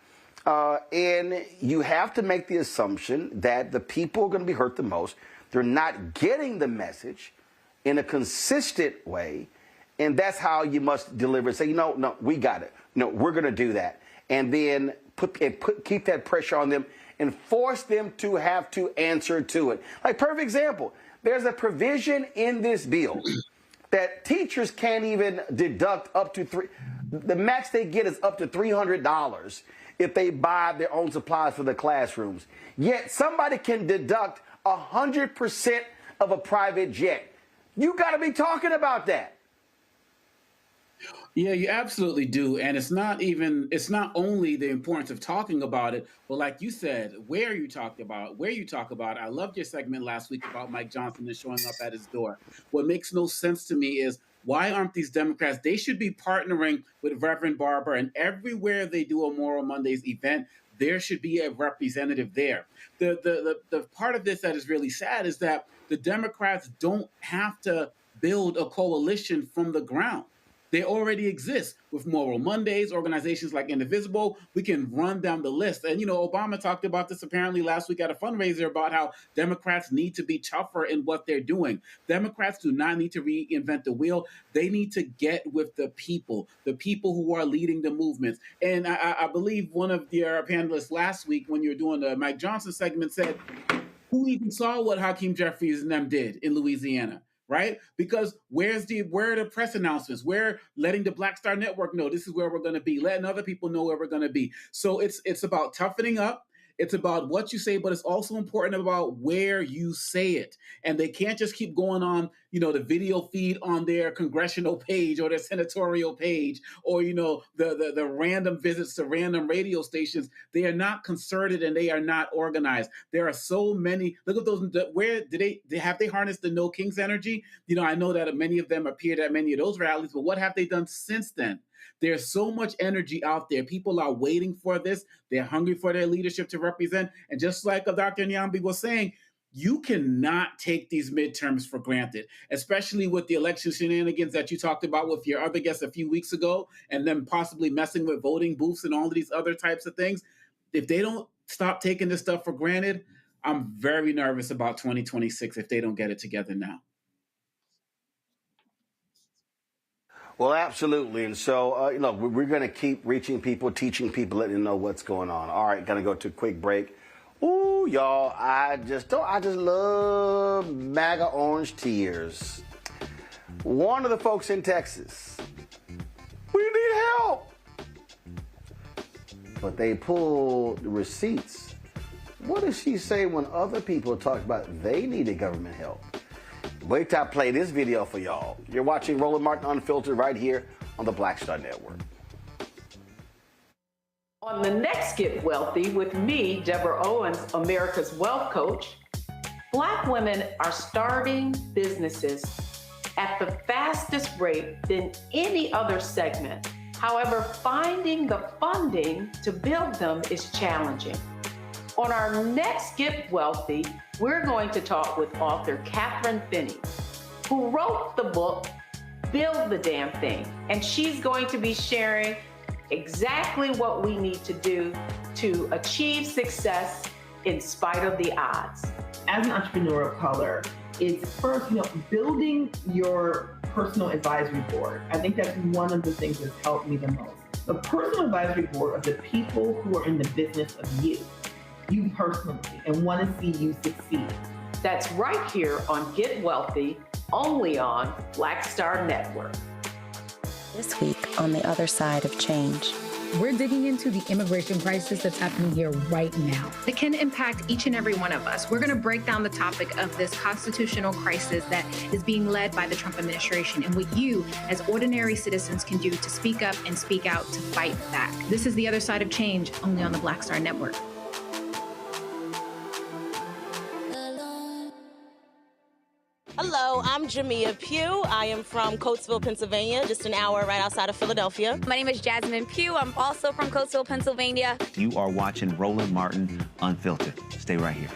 And you have to make the assumption that the people are going to be hurt the most. They're not getting the message in a consistent way, and that's how you must deliver. Say, no, we got it. No, we're going to do that, and then keep that pressure on them and force them to have to answer to it. Like, perfect example, there's a provision in this bill that teachers can't even deduct up to the max they get is up to $300 if they buy their own supplies for the classrooms. Yet somebody can deduct 100% of a private jet. You got to be talking about that. Yeah, you absolutely do. And it's not only the importance of talking about it, but like you said, where you talk about it. I loved your segment last week about Mike Johnson and showing up at his door. What makes no sense to me is, why aren't these Democrats? They should be partnering with Reverend Barber, and everywhere they do a Moral Mondays event, there should be a representative there. The part of this that is really sad is that the Democrats don't have to build a coalition from the ground. They already exist with Moral Mondays, organizations like Indivisible. We can run down the list. And, Obama talked about this apparently last week at a fundraiser about how Democrats need to be tougher in what they're doing. Democrats do not need to reinvent the wheel. They need to get with the people who are leading the movements. And I believe one of your panelists last week, when you were doing the Mike Johnson segment, said, who even saw what Hakeem Jeffries and them did in Louisiana? right? Because where are the press announcements? We're letting the Black Star Network know this is where we're going to be, letting other people know where we're going to be. So it's about toughening up. It's about what you say, but it's also important about where you say it. And they can't just keep going on, the video feed on their congressional page or their senatorial page, or, the random visits to random radio stations. They are not concerted and they are not organized. There are so many. Look at those. Where have they harnessed the No Kings energy? I know that many of them appeared at many of those rallies, but what have they done since then? There's so much energy out there. People are waiting for this. They're hungry for their leadership to represent. And just like Dr. Nyambi was saying, you cannot take these midterms for granted, especially with the election shenanigans that you talked about with your other guests a few weeks ago, and then possibly messing with voting booths and all of these other types of things. If they don't stop taking this stuff for granted, I'm very nervous about 2026 if they don't get it together now. Well, absolutely. And so, we're going to keep reaching people, teaching people, letting them know what's going on. All right, going to go to a quick break. Ooh, y'all, I just love MAGA orange tears. One of the folks in Texas, we need help. But they pulled the receipts. What does she say when other people talk about they needed government help? Wait till I play this video for y'all. You're watching Roland Martin Unfiltered right here on the Black Star Network. On the next Get Wealthy with me, Deborah Owens, America's Wealth Coach, Black women are starting businesses at the fastest rate than any other segment. However, finding the funding to build them is challenging. On our next Get Wealthy, we're going to talk with author Catherine Finney, who wrote the book, Build the Damn Thing. And she's going to be sharing exactly what we need to do to achieve success in spite of the odds. As an entrepreneur of color, it's first, building your personal advisory board. I think that's one of the things that's helped me the most. The personal advisory board are the people who are in the business of you personally, and want to see you succeed. That's right here on Get Wealthy, only on Black Star Network. This week on The Other Side of Change. We're digging into the immigration crisis that's happening here right now. It can impact each and every one of us. We're going to break down the topic of this constitutional crisis that is being led by the Trump administration and what you, as ordinary citizens, can do to speak up and speak out to fight back. This is The Other Side of Change, only on the Black Star Network. Hello, I'm Jamia Pugh. I am from Coatesville, Pennsylvania, just an hour right outside of Philadelphia. My name is Jasmine Pugh. I'm also from Coatesville, Pennsylvania. You are watching Roland Martin Unfiltered. Stay right here.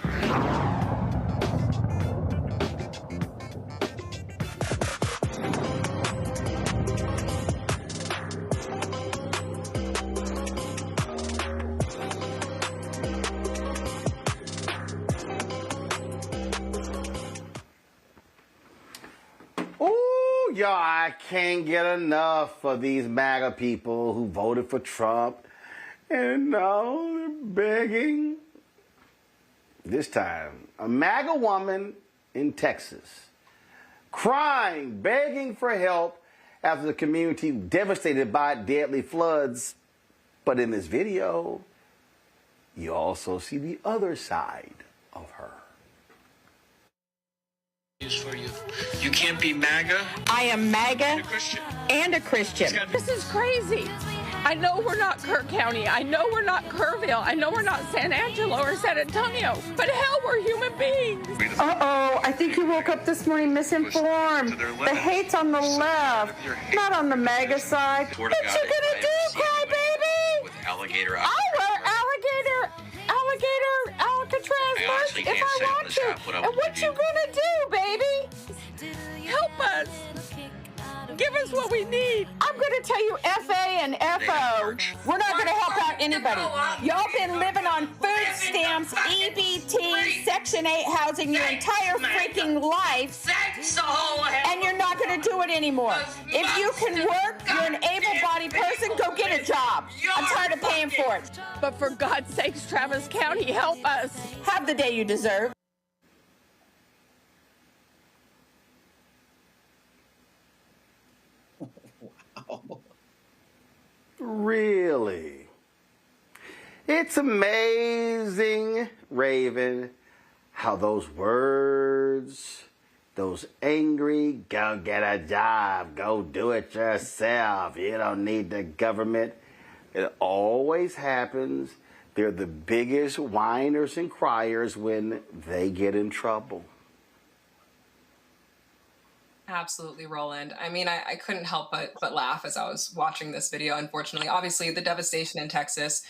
Y'all, I can't get enough of these MAGA people who voted for Trump and now they're begging. This time, a MAGA woman in Texas crying, begging for help after the community devastated by deadly floods. But in this video, you also see the other side of her. For you. You can't be MAGA. I am MAGA and a Christian. And a Christian. This is crazy. I know we're not Kirk County. I know we're not Kerrville. I know we're not San Angelo or San Antonio. But hell, we're human beings. Uh-oh, I think you woke up this morning misinformed. The hate's on the left, not on the MAGA side. What you gonna do, crybaby? With Alligator I'll wear Alligator Alcatraz merch if I want to. And what you gonna do, baby? Help us. Give us what we need. I'm going to tell you FA and FO. We're not going to help out anybody. Y'all been living on food stamps, EBT, Section 8 housing your entire freaking life. And you're not going to do it anymore. If you can work, you're an able-bodied person, go get a job. I'm tired of paying for it. But for God's sakes, Travis County, help us. Have the day you deserve. Really? It's amazing, Raven, how those words, those angry, go get a job, go do it yourself, you don't need the government. It always happens. They're the biggest whiners and criers when they get in trouble. Absolutely, Roland. I mean, I couldn't help but laugh as I was watching this video, unfortunately. Obviously, the devastation in Texas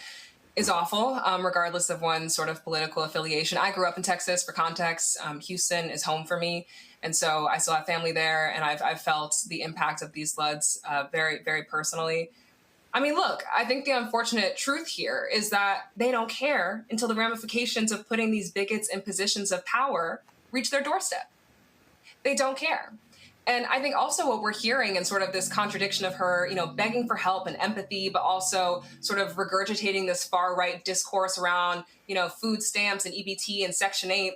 is awful, regardless of one's sort of political affiliation. I grew up in Texas, for context. Houston is home for me. And so I still have family there, and I've felt the impact of these floods very, very personally. I mean, look, I think the unfortunate truth here is that they don't care until the ramifications of putting these bigots in positions of power reach their doorstep. They don't care. And I think also what we're hearing in sort of this contradiction of her, begging for help and empathy, but also sort of regurgitating this far right discourse around, food stamps and EBT and Section 8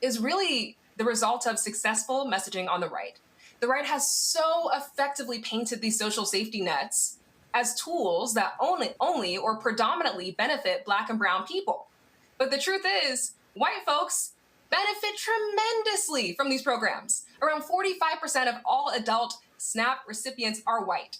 is really the result of successful messaging on the right. The right has so effectively painted these social safety nets as tools that only or predominantly benefit Black and brown people. But the truth is, white folks benefit tremendously from these programs. Around 45% of all adult SNAP recipients are white.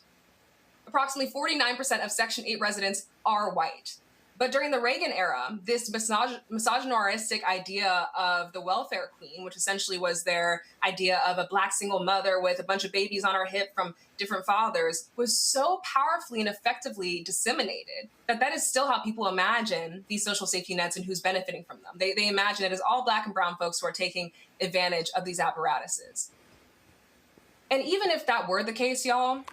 Approximately 49% of Section 8 residents are white. But during the Reagan era, this misogynistic idea of the welfare queen, which essentially was their idea of a Black single mother with a bunch of babies on her hip from different fathers, was so powerfully and effectively disseminated that is still how people imagine these social safety nets and who's benefiting from them. They imagine it as all Black and brown folks who are taking advantage of these apparatuses. And even if that were the case, y'all,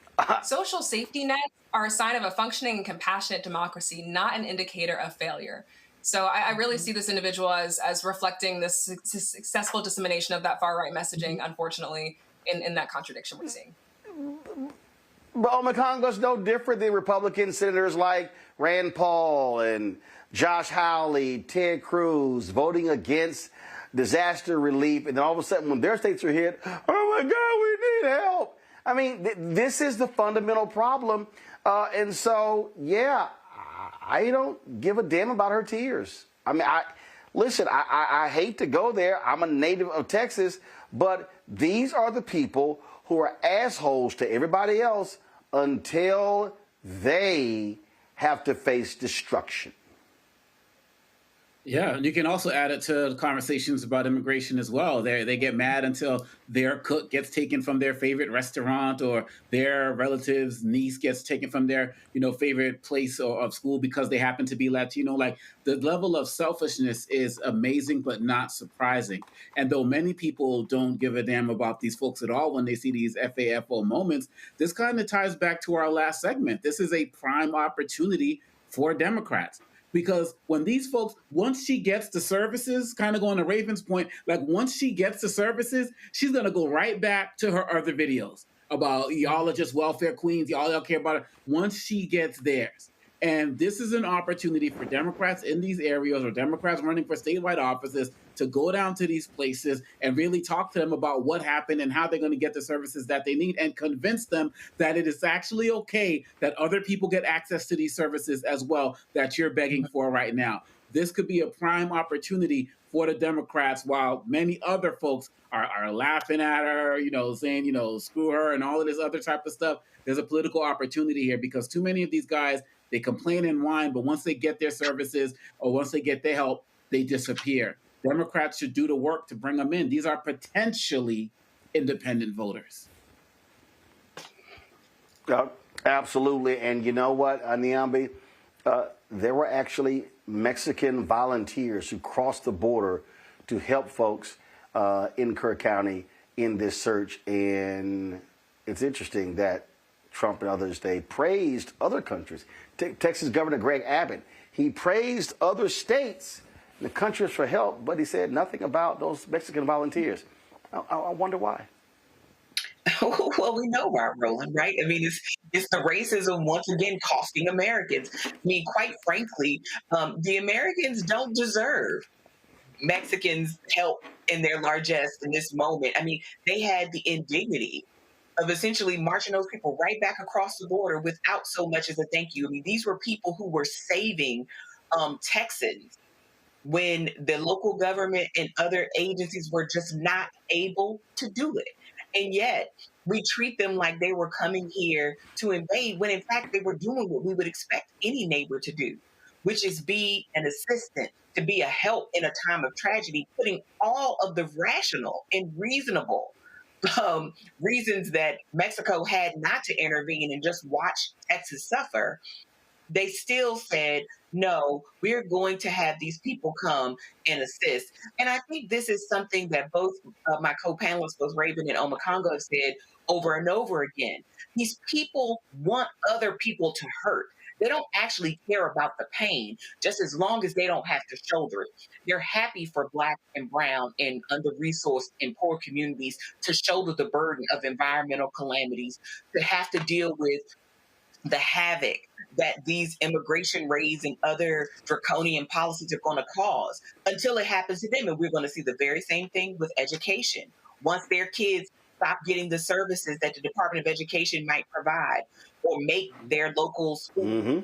social safety nets are a sign of a functioning and compassionate democracy, not an indicator of failure. So I really see this individual as reflecting this successful dissemination of that far-right messaging, unfortunately, in that contradiction we're seeing. But Congo's no different than Republican senators like Rand Paul and Josh Hawley, Ted Cruz, voting against disaster relief, and then all of a sudden when their states are hit, oh my God, we need help. I mean, this is the fundamental problem. And so, yeah, I don't give a damn about her tears. I mean, I hate to go there. I'm a native of Texas, but these are the people who are assholes to everybody else until they have to face destruction. Yeah, and you can also add it to conversations about immigration as well. They get mad until their cook gets taken from their favorite restaurant, or their relative's niece gets taken from their, favorite place or of school because they happen to be Latino. Like, the level of selfishness is amazing, but not surprising. And though many people don't give a damn about these folks at all when they see these FAFO moments, this kind of ties back to our last segment. This is a prime opportunity for Democrats. Because when these folks, once she gets the services, kind of going to Raven's point, like once she gets the services, she's going to go right back to her other videos about y'all are just welfare queens, y'all care about it, once she gets theirs. And this is an opportunity for Democrats in these areas, or Democrats running for statewide offices, to go down to these places and really talk to them about what happened and how they're going to get the services that they need, and convince them that it is actually okay that other people get access to these services as well that you're begging for right now. This could be a prime opportunity for the Democrats, while many other folks are laughing at her, saying, screw her and all of this other type of stuff. There's a political opportunity here, because too many of these guys, they complain and whine, but once they get their services or once they get their help, they disappear. Democrats should do the work to bring them in. These are potentially independent voters. Absolutely. And you know what, Niambi? There were actually Mexican volunteers who crossed the border to help folks in Kerr County in this search. And it's interesting that Trump and others, they praised other countries. Texas Governor Greg Abbott, he praised other states, the countries for help, but he said nothing about those Mexican volunteers. I wonder why. Well, we know why, Roland, right? I mean, it's the racism once again costing Americans. I mean, quite frankly, the Americans don't deserve Mexicans' help in their largesse in this moment. I mean, they had the indignity of essentially marching those people right back across the border without so much as a thank you. I mean, these were people who were saving Texans when the local government and other agencies were just not able to do it. And yet we treat them like they were coming here to invade, when in fact they were doing what we would expect any neighbor to do, which is be an assistant, to be a help in a time of tragedy, putting all of the rational and reasonable reasons that Mexico had not to intervene and just watch Texas suffer. They still said, no, we're going to have these people come and assist. And I think this is something that both my co-panelists, both Raven and Omekongo, have said over and over again. These people want other people to hurt. They don't actually care about the pain, just as long as they don't have to shoulder it. They're happy for Black and brown and under-resourced and poor communities to shoulder the burden of environmental calamities, to have to deal with the havoc that these immigration raids and other draconian policies are going to cause, until it happens to them. And we're going to see the very same thing with education. Once their kids stop getting the services that the Department of Education might provide or make their local school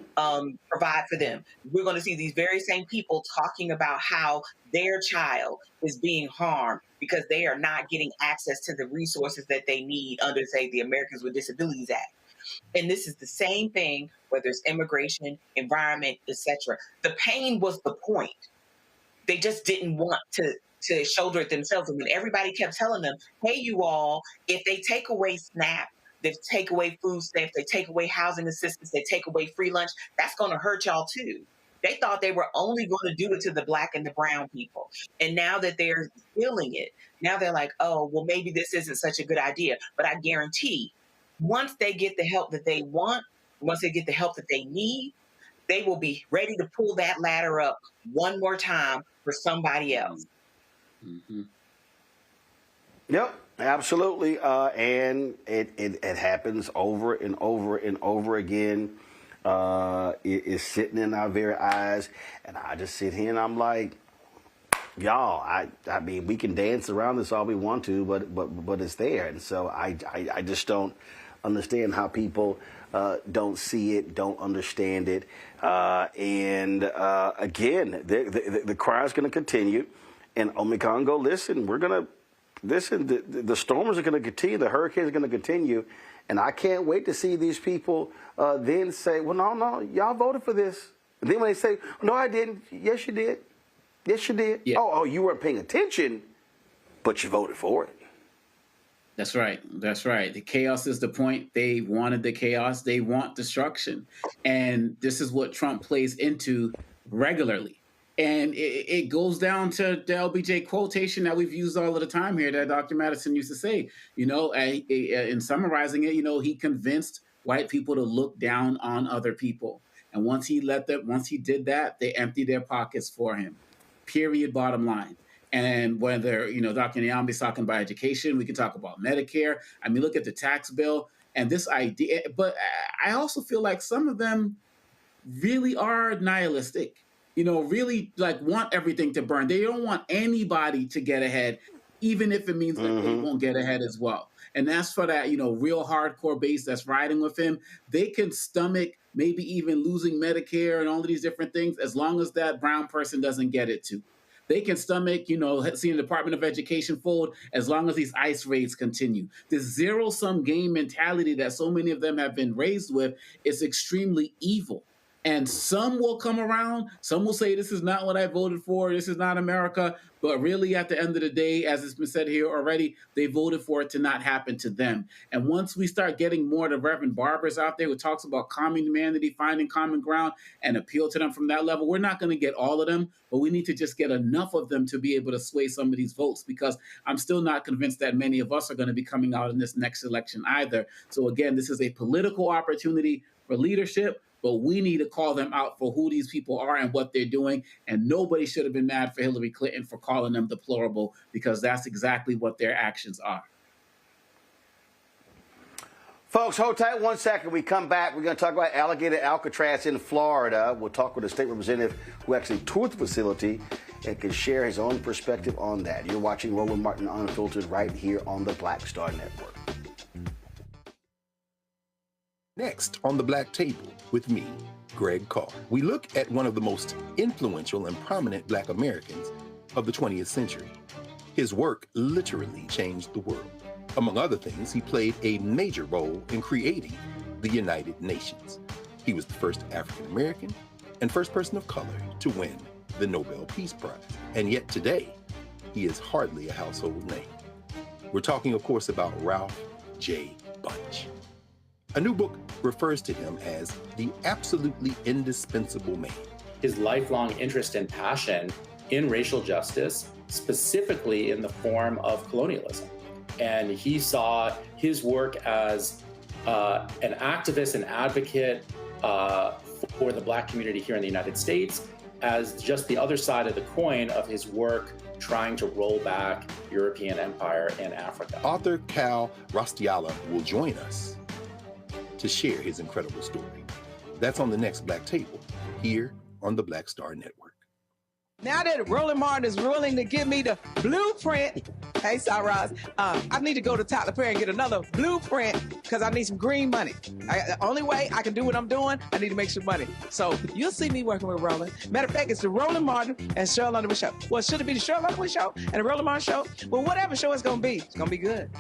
provide for them, we're going to see these very same people talking about how their child is being harmed because they are not getting access to the resources that they need under, say, the Americans with Disabilities Act. And this is the same thing, whether it's immigration, environment, etc. The pain was the point. They just didn't want to shoulder it themselves. And when everybody kept telling them, hey, you all, if they take away SNAP, they take away food stamps, they take away housing assistance, they take away free lunch, that's going to hurt y'all too. They thought they were only going to do it to the Black and the brown people. And now that they're feeling it, now they're like, oh, well, maybe this isn't such a good idea. But I guarantee, once they get the help that they want, once they get the help that they need, they will be ready to pull that ladder up one more time for somebody else. Yep, absolutely. And it happens over and over and over again. It is sitting in our very eyes. And I just sit here and I'm like, y'all, I mean, we can dance around this all we want to, but it's there. And so I just don't understand how people don't see it, don't understand it. And again, the cry is going to continue. And Omekongo, listen, the storms are going to continue, the hurricanes are going to continue. And I can't wait to see these people then say, well, no, y'all voted for this. And then when they say, no, I didn't. Yes, you did. Yes, you did. Yeah. Oh, you weren't paying attention, but you voted for it. That's right. That's right. The chaos is the point. They wanted the chaos. They want destruction. And this is what Trump plays into regularly. And it goes down to the LBJ quotation that we've used all of the time here that Dr. Madison used to say, in summarizing it, he convinced white people to look down on other people. And once he did that, they emptied their pockets for him. Period, bottom line. And whether, Dr. Nyambi's talking about education, we can talk about Medicare. I mean, look at the tax bill and this idea. But I also feel like some of them really are nihilistic, really want everything to burn. They don't want anybody to get ahead, even if it means that they won't get ahead as well. And that's for that, real hardcore base that's riding with him. They can stomach maybe even losing Medicare and all of these different things as long as that brown person doesn't get it too. They can stomach, seeing the Department of Education fold as long as these ICE raids continue. This zero-sum game mentality that so many of them have been raised with is extremely evil. And some will come around. Some will say, this is not what I voted for. This is not America. But really, at the end of the day, as it's been said here already, they voted for it to not happen to them. And once we start getting more of the Reverend Barbers out there who talks about common humanity, finding common ground, and appeal to them from that level, we're not going to get all of them, but we need to just get enough of them to be able to sway some of these votes, because I'm still not convinced that many of us are going to be coming out in this next election either. So again, this is a political opportunity for leadership, but we need to call them out for who these people are and what they're doing. And nobody should have been mad for Hillary Clinton for calling them deplorable, because that's exactly what their actions are. Folks, hold tight 1 second. We come back. We're going to talk about Alligator Alcatraz in Florida. We'll talk with a state representative who actually toured the facility and can share his own perspective on that. You're watching Roland Martin Unfiltered right here on the Black Star Network. Next on the Black Table with me, Greg Carr, we look at one of the most influential and prominent Black Americans of the 20th century. His work literally changed the world. Among other things, he played a major role in creating the United Nations. He was the first African American and first person of color to win the Nobel Peace Prize. And yet today, he is hardly a household name. We're talking, of course, about Ralph J. Bunche. A new book refers to him as the absolutely indispensable man. His lifelong interest and passion in racial justice, specifically in the form of colonialism. And he saw his work as an activist and advocate for the Black community here in the United States as just the other side of the coin of his work trying to roll back European empire in Africa. Author Cal Rostiala will join us to share his incredible story. That's on the next Black Table here on the Black Star Network. Now that Roland Martin is willing to give me the blueprint, hey, Cyrus, I need to go to Tyler Perry and get another blueprint because I need some green money. The only way I can do what I'm doing, I need to make some money. So you'll see me working with Roland. Matter of fact, it's the Roland Martin and Cheryl Underwood show. Well, should it be the Cheryl Underwood show and the Roland Martin show? Well, whatever show it's going to be, it's going to be good.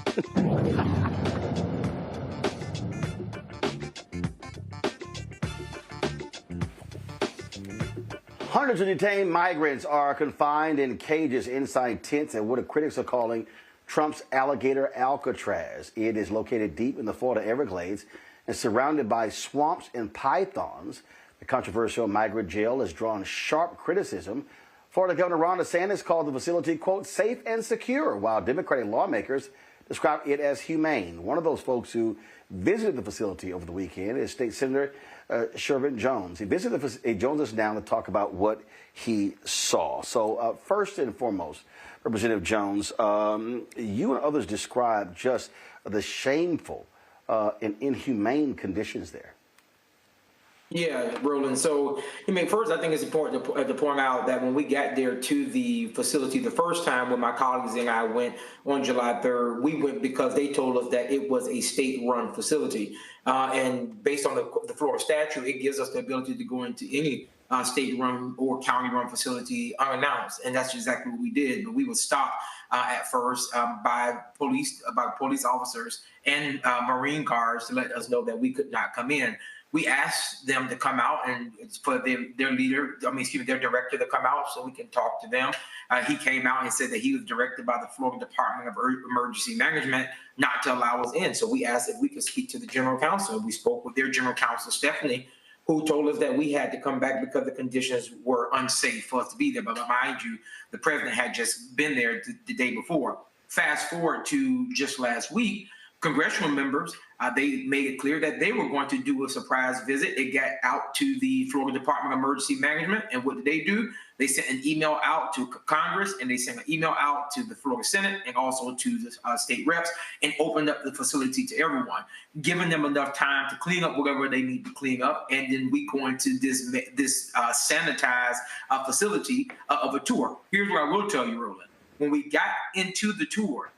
Hundreds of detained migrants are confined in cages inside tents at what critics are calling Trump's Alligator Alcatraz. It is located deep in the Florida Everglades and surrounded by swamps and pythons. The controversial migrant jail has drawn sharp criticism. Florida Governor Ron DeSantis called the facility, quote, safe and secure, while Democratic lawmakers describe it as humane. One of those folks who visited the facility over the weekend is State Senator Shevrin Jones. He visited joins us now to talk about what he saw. So first and foremost, Representative Jones, you and others described just the shameful and inhumane conditions there. Yeah, Roland. So, first, I think it's important to point out that when we got there to the facility the first time when my colleagues and I went on July 3rd, we went because they told us that it was a state-run facility. And based on the Florida statute, it gives us the ability to go into any state-run or county-run facility unannounced. And that's exactly what we did. But we were stopped at first by police officers and Marine guards to let us know that we could not come in. We asked them to come out and for their director to come out so we can talk to them. He came out and said that he was directed by the Florida Department of Emergency Management not to allow us in. So we asked if we could speak to the general counsel. We spoke with their general counsel, Stephanie, who told us that we had to come back because the conditions were unsafe for us to be there. But mind you, the president had just been there the day before. Fast forward to just last week, congressional members, they made it clear that they were going to do a surprise visit. It got out to the Florida Department of Emergency Management. And what did they do? They sent an email out to Congress, and they sent an email out to the Florida Senate and also to the state reps, and opened up the facility to everyone, giving them enough time to clean up whatever they need to clean up. And then we go into this sanitized facility of a tour. Here's what I will tell you, Roland. When we got into the tour,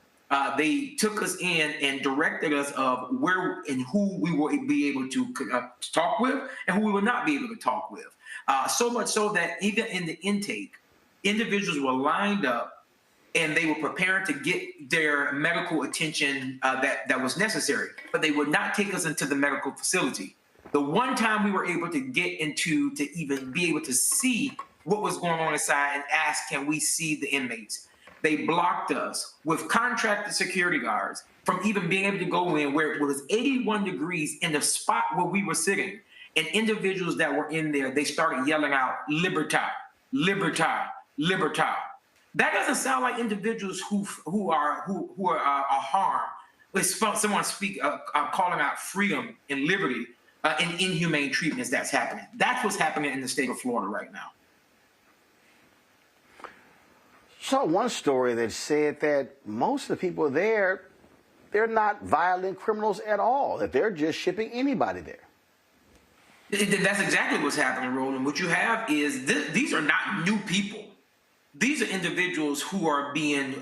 they took us in and directed us of where and who we will be able to talk with and who we will not be able to talk with. So much so that even in the intake, individuals were lined up and they were preparing to get their medical attention that was necessary, but they would not take us into the medical facility. The one time we were able to get into to even be able to see what was going on inside and ask, can we see the inmates? They blocked us with contracted security guards from even being able to go in where it was 81 degrees in the spot where we were sitting. And individuals that were in there, they started yelling out, "Libertad, libertad, libertad." That doesn't sound like individuals who are harmed. It's someone calling out freedom and liberty and inhumane treatments that's happening. That's what's happening in the state of Florida right now. Saw one story that said that most of the people there, they're not violent criminals at all, that they're just shipping anybody there. That's exactly what's happening, Roland. What you have is these are not new people. These are individuals who are being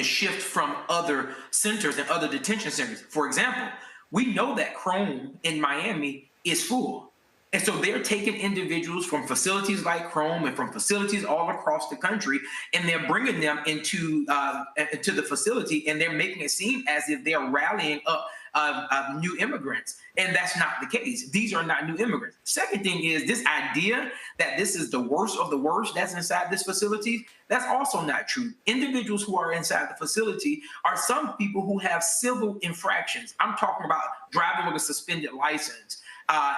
shipped from other centers and other detention centers. For example, We know that Chrome in Miami is full. And so they're taking individuals from facilities like Chrome and from facilities all across the country, and they're bringing them into the facility, and they're making it seem as if they're rallying up new immigrants. And that's not the case. These are not new immigrants. Second thing is this idea that this is the worst of the worst that's inside this facility. That's also not true. Individuals who are inside the facility are some people who have civil infractions. I'm talking about driving with a suspended license.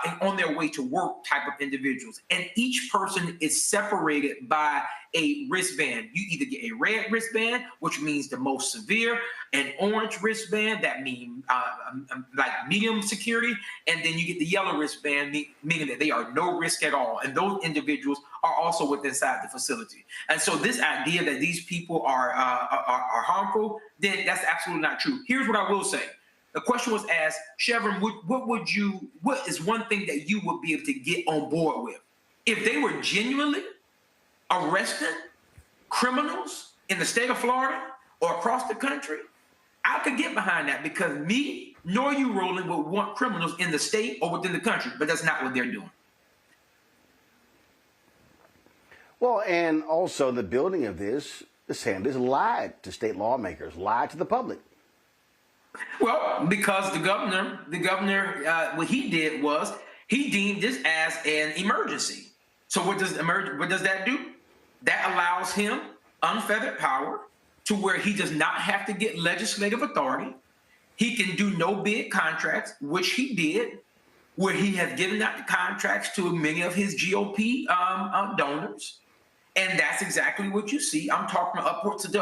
And on their way to work type of individuals. And each person is separated by a wristband. You either get a red wristband, which means the most severe, an orange wristband, that means like medium security, and then you get the yellow wristband, meaning that they are no risk at all. And those individuals are also within inside the facility. And so this idea that these people are harmful, then that's absolutely not true. Here's what I will say. The question was asked, Shevrin, what is one thing that you would be able to get on board with? If they were genuinely arresting criminals in the state of Florida or across the country, I could get behind that, because me nor you, Roland, would want criminals in the state or within the country, but that's not what they're doing. Well, and also the building of this, DeSantis lied to state lawmakers, lied to the public. Well, because the governor, what he did was he deemed this as an emergency. So what does that do? That allows him unfettered power to where he does not have to get legislative authority. He can do no bid contracts, which he did, where he has given out the contracts to many of his GOP donors. And that's exactly what you see. I'm talking upwards of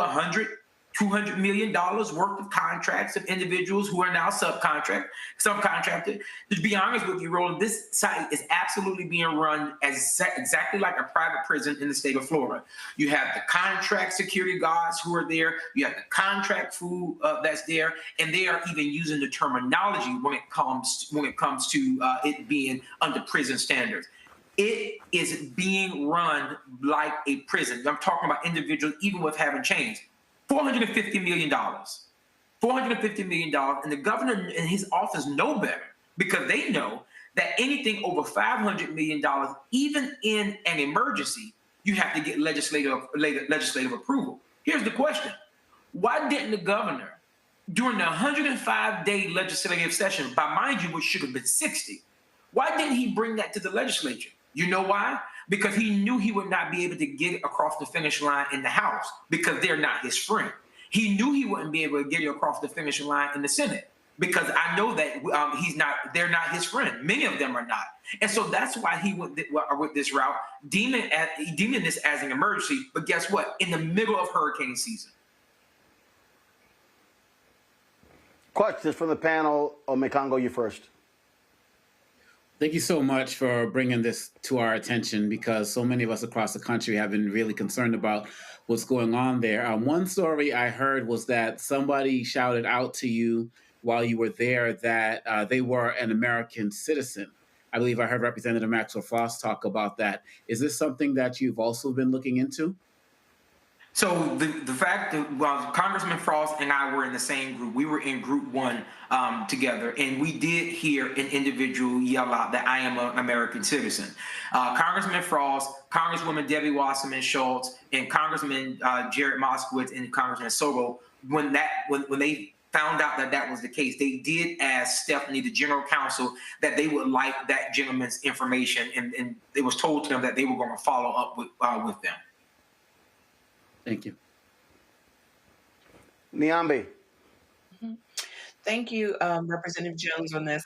$200 million worth of contracts of individuals who are now subcontracted. To be honest with you, Roland, this site is absolutely being run as exactly like a private prison in the state of Florida. You have the contract security guards who are there. You have the contract food that's there, and they are even using the terminology when it comes to it being under prison standards. It is being run like a prison. I'm talking about individuals even with having chains. $450 million. $450 million. And the governor and his office know better, because they know that anything over $500 million, even in an emergency, you have to get legislative approval. Here's the question. Why didn't the governor, during the 105-day legislative session, by mind you, which should have been 60, why didn't he bring that to the legislature? You know why? Because he knew he would not be able to get it across the finish line in the House, because they're not his friend. He knew he wouldn't be able to get it across the finish line in the Senate, because I know that they're not his friend. Many of them are not. And so that's why he went with this route, deeming this as an emergency. But guess what? In the middle of hurricane season. Questions from the panel. Omekongo, you first. Thank you so much for bringing this to our attention, because so many of us across the country have been really concerned about what's going on there. One story I heard was that somebody shouted out to you while you were there that they were an American citizen. I believe I heard Representative Maxwell Frost talk about that. Is this something that you've also been looking into? So the fact that Congressman Frost and I were in the same group, we were in group one together, and we did hear an individual yell out that I am an American citizen. Congressman Frost, Congresswoman Debbie Wasserman Schultz, and Congressman Jared Moskowitz and Congressman Soto, when they found out that was the case, they did ask Stephanie, the general counsel, that they would like that gentleman's information, and it was told to them that they were going to follow up with them. Thank you. Niambi. Thank you, Representative Jones, on this.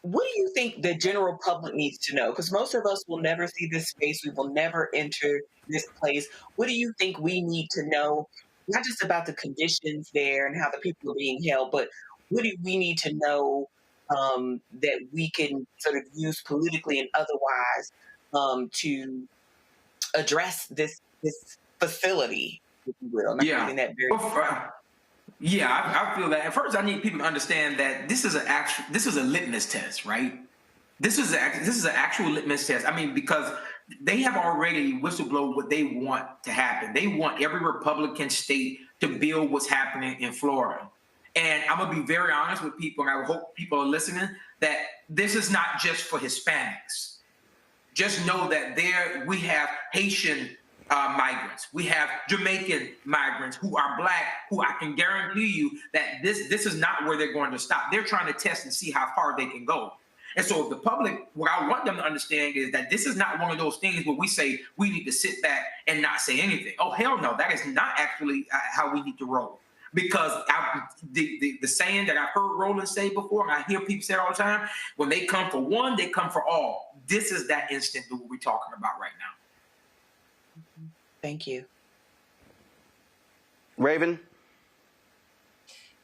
What do you think the general public needs to know? Because most of us will never see this space. We will never enter this place. What do you think we need to know, not just about the conditions there and how the people are being held, but what do we need to know that we can sort of use politically and otherwise to address this facility, if you will? Yeah. That very I feel that. At first, I need people to understand that this is a litmus test, right? This is an actual litmus test. I mean, because they have already whistleblowed what they want to happen. They want every Republican state to build what's happening in Florida. And I'm gonna be very honest with people, and I hope people are listening, that this is not just for Hispanics. Just know that we have Haitian migrants, we have Jamaican migrants who are Black, who I can guarantee you that this is not where they're going to stop. They're trying to test and see how far they can go. And so if the public, what I want them to understand is that this is not one of those things where we say we need to sit back and not say anything. Oh, hell no, that is not actually how we need to roll. Because the saying that I've heard Roland say before, and I hear people say it all the time, when they come for one, they come for all. This is that instant that we're talking about right now. Thank you. Raven?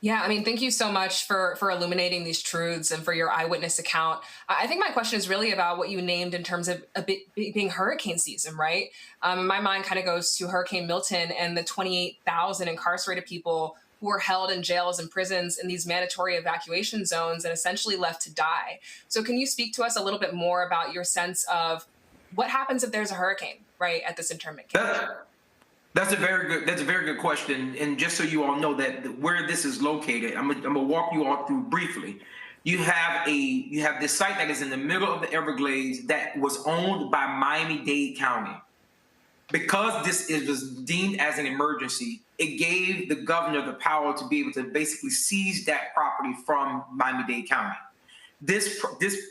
Yeah, I mean, thank you so much for illuminating these truths and for your eyewitness account. I think my question is really about what you named in terms of being hurricane season, right? My mind kind of goes to Hurricane Milton and the 28,000 incarcerated people who were held in jails and prisons in these mandatory evacuation zones and essentially left to die. So can you speak to us a little bit more about your sense of what happens if there's a hurricane, right, at this internment camp? That's a very good question. And just so you all know that where this is located, I'm gonna walk you all through briefly. You have this site that is in the middle of the Everglades that was owned by Miami-Dade County. Because this was deemed as an emergency, it gave the governor the power to be able to basically seize that property from Miami-Dade County. This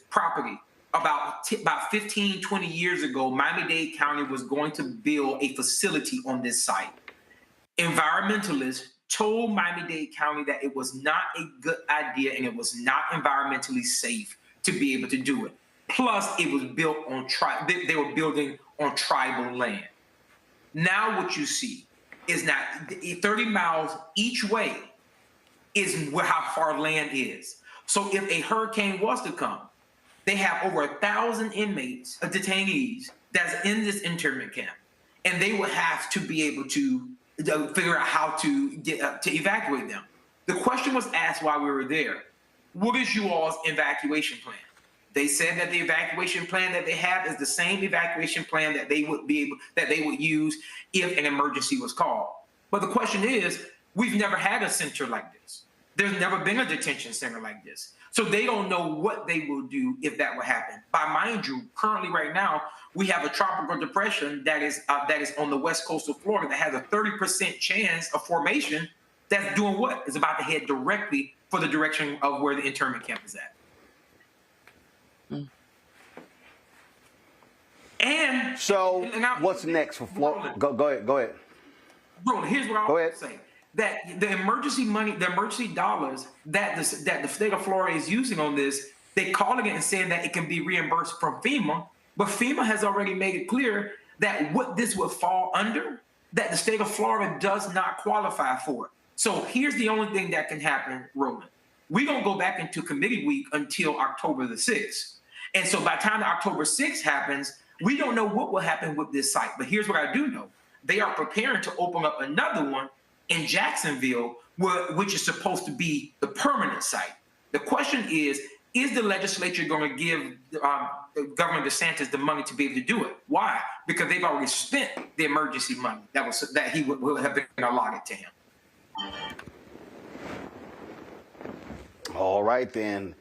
property, about 15, 20 years ago, Miami-Dade County was going to build a facility on this site. Environmentalists told Miami-Dade County that it was not a good idea and it was not environmentally safe to be able to do it. Plus, it was built on they were building on tribal land. Now what you see is that 30 miles each way is how far land is. So if a hurricane was to come, they have over 1,000 inmates, detainees, that's in this internment camp. And they would have to be able to figure out how to get to evacuate them. The question was asked while we were there, what is you all's evacuation plan? They said that the evacuation plan that they have is the same evacuation plan that they would use if an emergency was called. But the question is, we've never had a center like this. There's never been a detention center like this. So they don't know what they will do if that would happen. But mind you, currently right now, we have a tropical depression that is on the west coast of Florida that has a 30% chance of formation that's doing what? It's about to head directly for the direction of where the internment camp is at. And so what's next for Florida? Go ahead. Bro, here's what I want to say. That the emergency money, the emergency dollars that the state of Florida is using on this, they're calling it and saying that it can be reimbursed from FEMA, but FEMA has already made it clear that what this would fall under, that the state of Florida does not qualify for it. So here's the only thing that can happen, Roland. We don't go back into committee week until October the 6th. And so by the time October 6th happens, we don't know what will happen with this site. But here's what I do know. They are preparing to open up another one in Jacksonville, which is supposed to be the permanent site. The question is the legislature going to give Governor DeSantis the money to be able to do it? Why? Because they've already spent the emergency money that he would have been allotted to him. All right, then.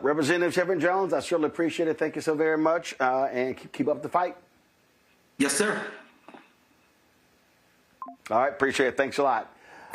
Representative Shevrin Jones, I surely appreciate it. Thank you so very much, and keep up the fight. Yes, sir. All right, appreciate it. Thanks a lot.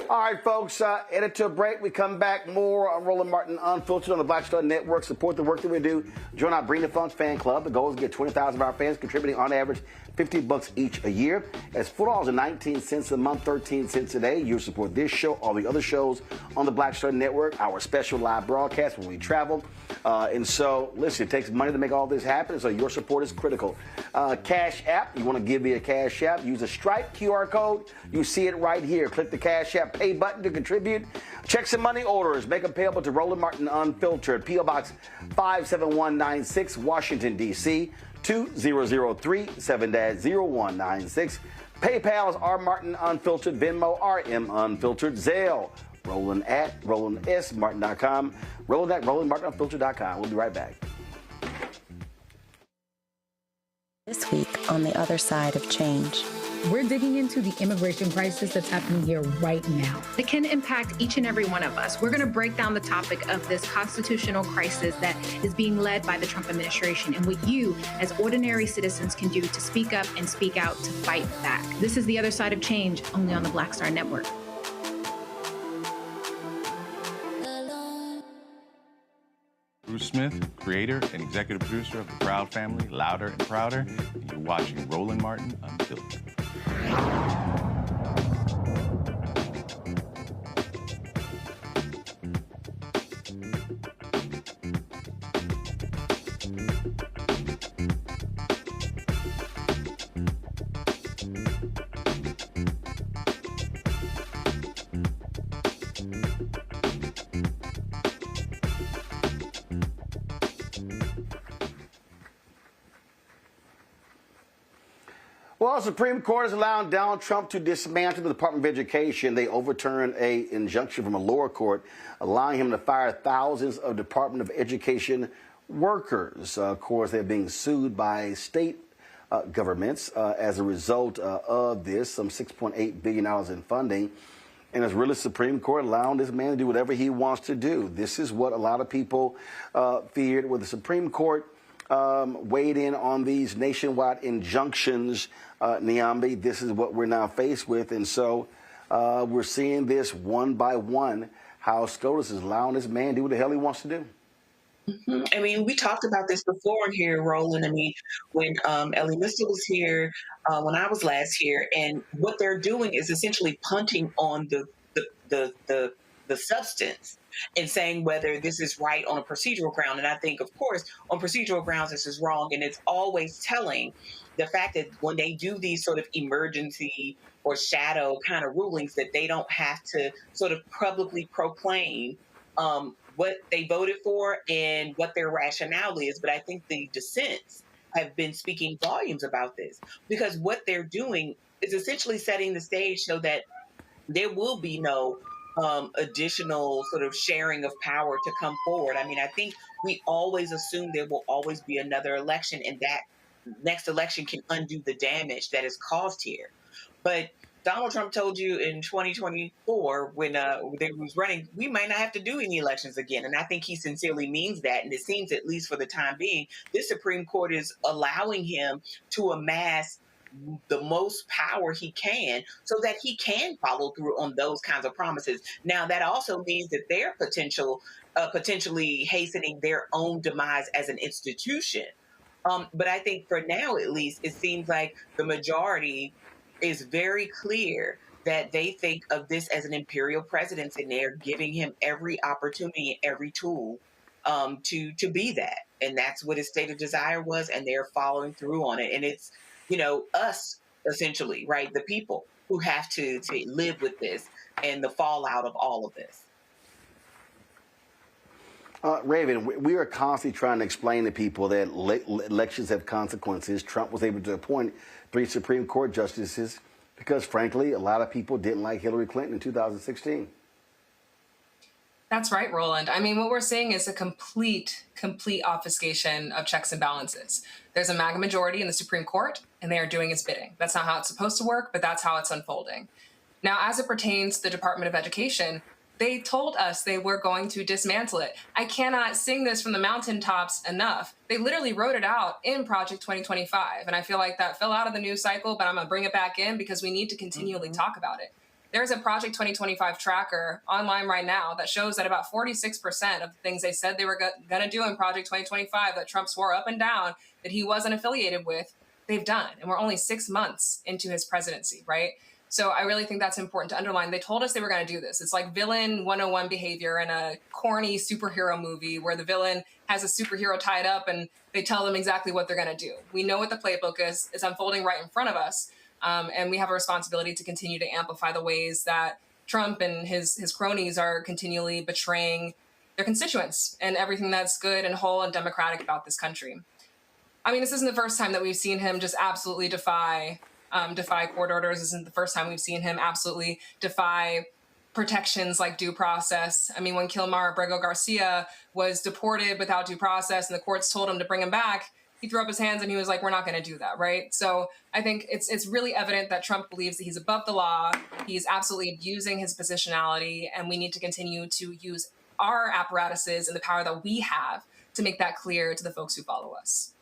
All right, folks, edit to a break. We come back more on Roland Martin Unfiltered on the Black Star Network. Support the work that we do. Join our Bring the Funds fan club. The goal is to get 20,000 of our fans contributing on average $50 each a year. As $4 and 19 cents a month, 13 cents a day. You support this show, all the other shows on the Black Star Network, our special live broadcast when we travel. And so, listen, it takes money to make all this happen, so your support is critical. Cash App, you want to give me a Cash App, use a Stripe QR code. You see it right here. Click the Cash App pay button to contribute. Checks and money orders, make them payable to Roland Martin Unfiltered, P.O. Box 57196, Washington, D.C., 2003 7-0196. PayPal is R Martin Unfiltered, Venmo RM Unfiltered, Zelle Roland at RolandSMartin.com, Roland at RolandMartinUnfiltered.com. We'll be right back. This week on The Other Side of Change. We're digging into the immigration crisis that's happening here right now. It can impact each and every one of us. We're going to break down the topic of this constitutional crisis that is being led by the Trump administration and what you, as ordinary citizens, can do to speak up and speak out to fight back. This is The Other Side of Change, only on the Black Star Network. Bruce Smith, creator and executive producer of The Proud Family, Louder and Prouder, and you're watching Roland Martin Unfiltered. Well, the Supreme Court has allowed Donald Trump to dismantle the Department of Education. They overturned an injunction from a lower court, allowing him to fire thousands of Department of Education workers. Of course, they're being sued by state governments as a result of this, some $6.8 billion in funding. And it's really Supreme Court allowing this man to do whatever he wants to do. This is what a lot of people feared with the Supreme Court weighed in on these nationwide injunctions, Niambi. This is what we're now faced with. And so we're seeing this one by one, how SCOTUS is allowing this man to do what the hell he wants to do. Mm-hmm. I mean, we talked about this before here, Roland. I mean, when Ellie Lister was here, when I was last here, and what they're doing is essentially punting on the substance and saying whether this is right on a procedural ground. And I think, of course, on procedural grounds, this is wrong. And it's always telling the fact that when they do these sort of emergency or shadow kind of rulings, that they don't have to sort of publicly proclaim what they voted for and what their rationale is. But I think the dissents have been speaking volumes about this, because what they're doing is essentially setting the stage so that there will be no additional sort of sharing of power to come forward. I mean, I think we always assume there will always be another election, and that next election can undo the damage that is caused here. But Donald Trump told you in 2024, when they was running, we might not have to do any elections again. And I think he sincerely means that. And it seems, at least for the time being, this Supreme Court is allowing him to amass the most power he can so that he can follow through on those kinds of promises. Now, that also means that they're potentially hastening their own demise as an institution. But I think for now, at least, it seems like the majority is very clear that they think of this as an imperial presidency, and they're giving him every opportunity and every tool to be that. And that's what his state of desire was, and they're following through on it. And it's, us, essentially, right, the people who have to live with this and the fallout of all of this. Raven, we are constantly trying to explain to people that elections have consequences. Trump was able to appoint 3 Supreme Court justices because, frankly, a lot of people didn't like Hillary Clinton in 2016. That's right, Roland. I mean, what we're seeing is a complete obfuscation of checks and balances. There's a MAGA majority in the Supreme Court, and they are doing its bidding. That's not how it's supposed to work, but that's how it's unfolding. Now, as it pertains to the Department of Education, they told us they were going to dismantle it. I cannot sing this from the mountaintops enough. They literally wrote it out in Project 2025, and I feel like that fell out of the news cycle, but I'm going to bring it back in because we need to continually talk about it. There's a Project 2025 tracker online right now that shows that about 46% of the things they said they were going to do in Project 2025 that Trump swore up and down that he wasn't affiliated with, they've done. And we're only 6 months into his presidency, right? So I really think that's important to underline. They told us they were going to do this. It's like villain 101 behavior in a corny superhero movie where the villain has a superhero tied up and they tell them exactly what they're going to do. We know what the playbook is. It's unfolding right in front of us. And we have a responsibility to continue to amplify the ways that Trump and his cronies are continually betraying their constituents and everything that's good and whole and democratic about this country. I mean, this isn't the first time that we've seen him just absolutely defy court orders. This isn't the first time we've seen him absolutely defy protections like due process. I mean, when Kilmar Abrego Garcia was deported without due process and the courts told him to bring him back, he threw up his hands and he was like, we're not going to do that, right? So I think it's really evident that Trump believes that he's above the law. He's absolutely abusing his positionality, and we need to continue to use our apparatuses and the power that we have to make that clear to the folks who follow us.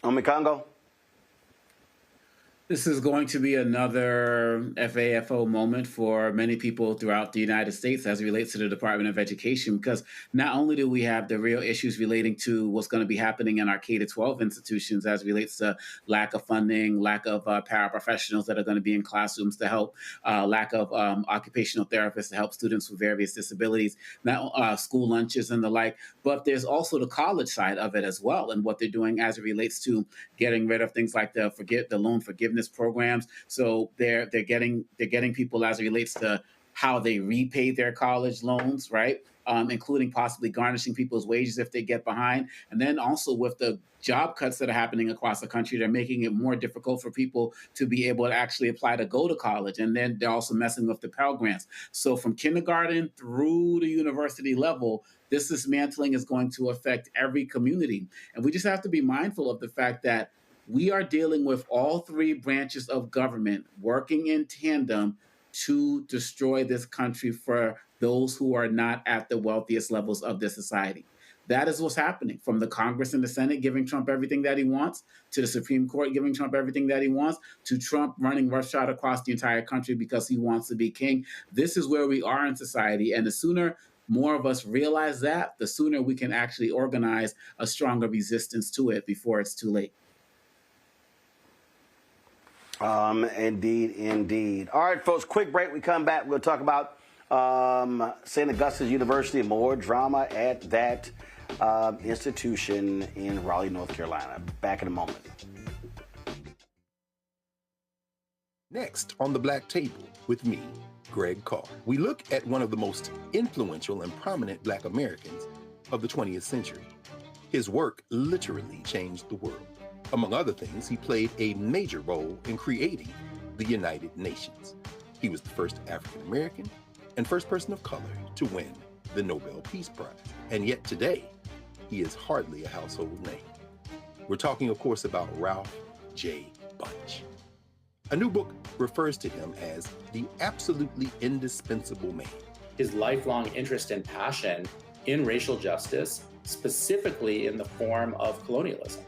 Omikango? This is going to be another FAFO moment for many people throughout the United States as it relates to the Department of Education, because not only do we have the real issues relating to what's going to be happening in our K-12 institutions as it relates to lack of funding, lack of paraprofessionals that are going to be in classrooms to help, lack of occupational therapists to help students with various disabilities, school lunches and the like, but there's also the college side of it as well, and what they're doing as it relates to getting rid of things like the loan forgiveness programs. So they're getting people as it relates to how they repay their college loans, right? Including possibly garnishing people's wages if they get behind. And then also with the job cuts that are happening across the country, they're making it more difficult for people to be able to actually apply to go to college. And then they're also messing with the Pell Grants. So from kindergarten through the university level, this dismantling is going to affect every community. And we just have to be mindful of the fact that we are dealing with all three branches of government working in tandem to destroy this country for those who are not at the wealthiest levels of the society. That is what's happening, from the Congress and the Senate giving Trump everything that he wants, to the Supreme Court giving Trump everything that he wants, to Trump running roughshod across the entire country because he wants to be king. This is where we are in society. And the sooner more of us realize that, the sooner we can actually organize a stronger resistance to it before it's too late. Indeed. All right, folks, quick break. We come back. We'll talk about St. Augustine University, more drama at that institution in Raleigh, North Carolina. Back in a moment. Next on the Black Table with me, Greg Carr, we look at one of the most influential and prominent Black Americans of the 20th century. His work literally changed the world. Among other things, he played a major role in creating the United Nations. He was the first African American and first person of color to win the Nobel Peace Prize. And yet today, he is hardly a household name. We're talking, of course, about Ralph J. Bunche. A new book refers to him as the absolutely indispensable man. His lifelong interest and passion in racial justice, specifically in the form of colonialism.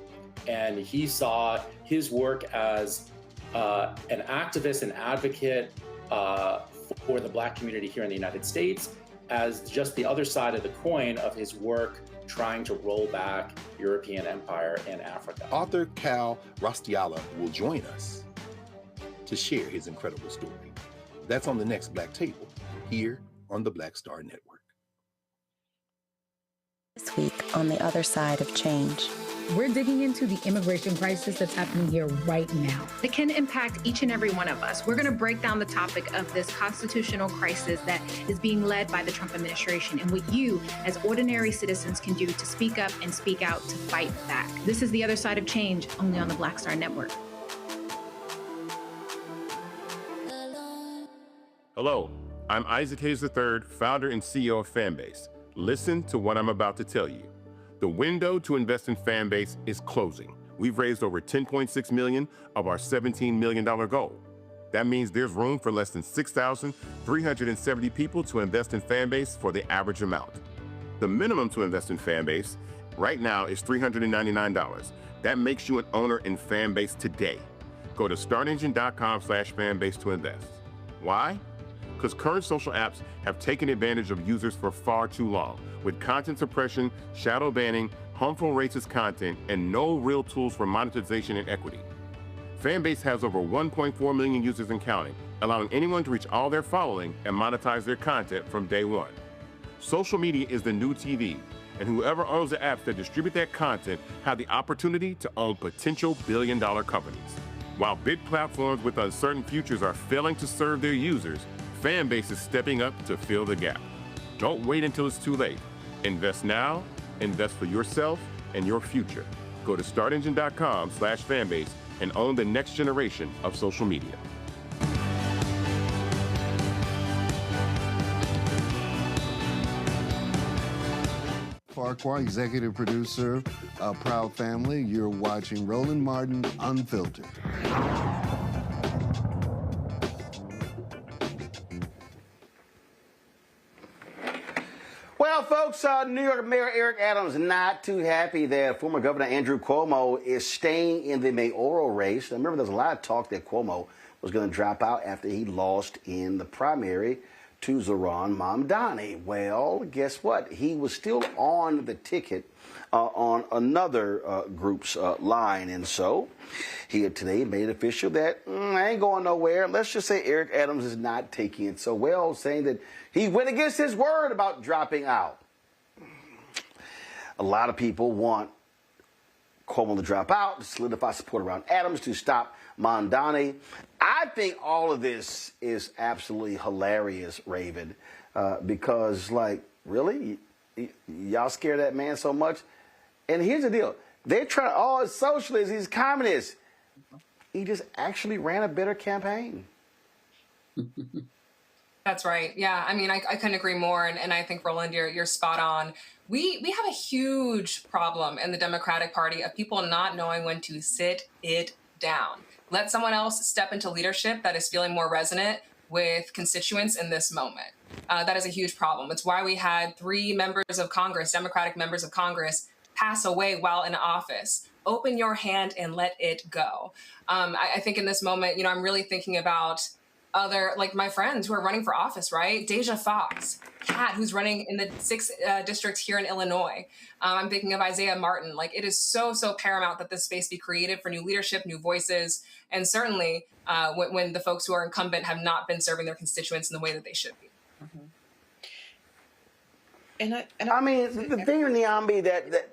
And he saw his work as an activist and advocate for the Black community here in the United States as just the other side of the coin of his work trying to roll back European empire in Africa. Author Cal Rostiala will join us to share his incredible story. That's on the next Black Table, here on the Black Star Network. This week on the other side of change. We're digging into the immigration crisis that's happening here right now. That can impact each and every one of us. We're going to break down the topic of this constitutional crisis that is being led by the Trump administration and what you, as ordinary citizens, can do to speak up and speak out to fight back. This is The Other Side of Change, only on the Black Star Network. Hello, I'm Isaac Hayes III, founder and CEO of Fanbase. Listen to what I'm about to tell you. The window to invest in Fanbase is closing. We've raised over $10.6 million of our $17 million goal. That means there's room for less than 6,370 people to invest in Fanbase for the average amount. The minimum to invest in Fanbase right now is $399. That makes you an owner in Fanbase today. Go to startengine.com/fanbase to invest. Why? Because current social apps have taken advantage of users for far too long, with content suppression, shadow banning, harmful racist content, and no real tools for monetization and equity. Fanbase has over 1.4 million users and counting, allowing anyone to reach all their following and monetize their content from day one. Social media is the new TV, and whoever owns the apps that distribute that content have the opportunity to own potential billion-dollar companies. While big platforms with uncertain futures are failing to serve their users, Fanbase is stepping up to fill the gap. Don't wait until it's too late. Invest now, invest for yourself and your future. Go to startengine.com/fanbase and own the next generation of social media. For Farquhar, executive producer of Proud Family. You're watching Roland Martin Unfiltered. Well, folks, New York Mayor Eric Adams not too happy that former Governor Andrew Cuomo is staying in the mayoral race. Now, remember, there's a lot of talk that Cuomo was going to drop out after he lost in the primary to Zohran Mamdani. Well, guess what? He was still on the ticket on another group's line. And so he had today made it official that I ain't going nowhere. Let's just say Eric Adams is not taking it so well, saying that he went against his word about dropping out. A lot of people want Cuomo to drop out, to solidify support around Adams, to stop Mamdani. I think all of this is absolutely hilarious, Raven, because, like, really? Y'all scare that man so much? And here's the deal. They're trying, oh, it's socialist, he's communist. He just actually ran a better campaign. That's right. Yeah, I mean, I couldn't agree more. And I think, Roland, you're spot on. We have a huge problem in the Democratic Party of people not knowing when to sit it down. Let someone else step into leadership that is feeling more resonant with constituents in this moment. That is a huge problem. It's why we had 3 members of Congress, Democratic members of Congress, pass away while in office. Open your hand and let it go. I think in this moment, you know, I'm really thinking about other, like my friends who are running for office, right? Deja Fox, Kat, who's running in the 6th district here in Illinois. I'm thinking of Isaiah Martin. Like, it is so paramount that this space be created for new leadership, new voices, and certainly when the folks who are incumbent have not been serving their constituents in the way that they should be. Mm-hmm. I mean, the thing in Niambi that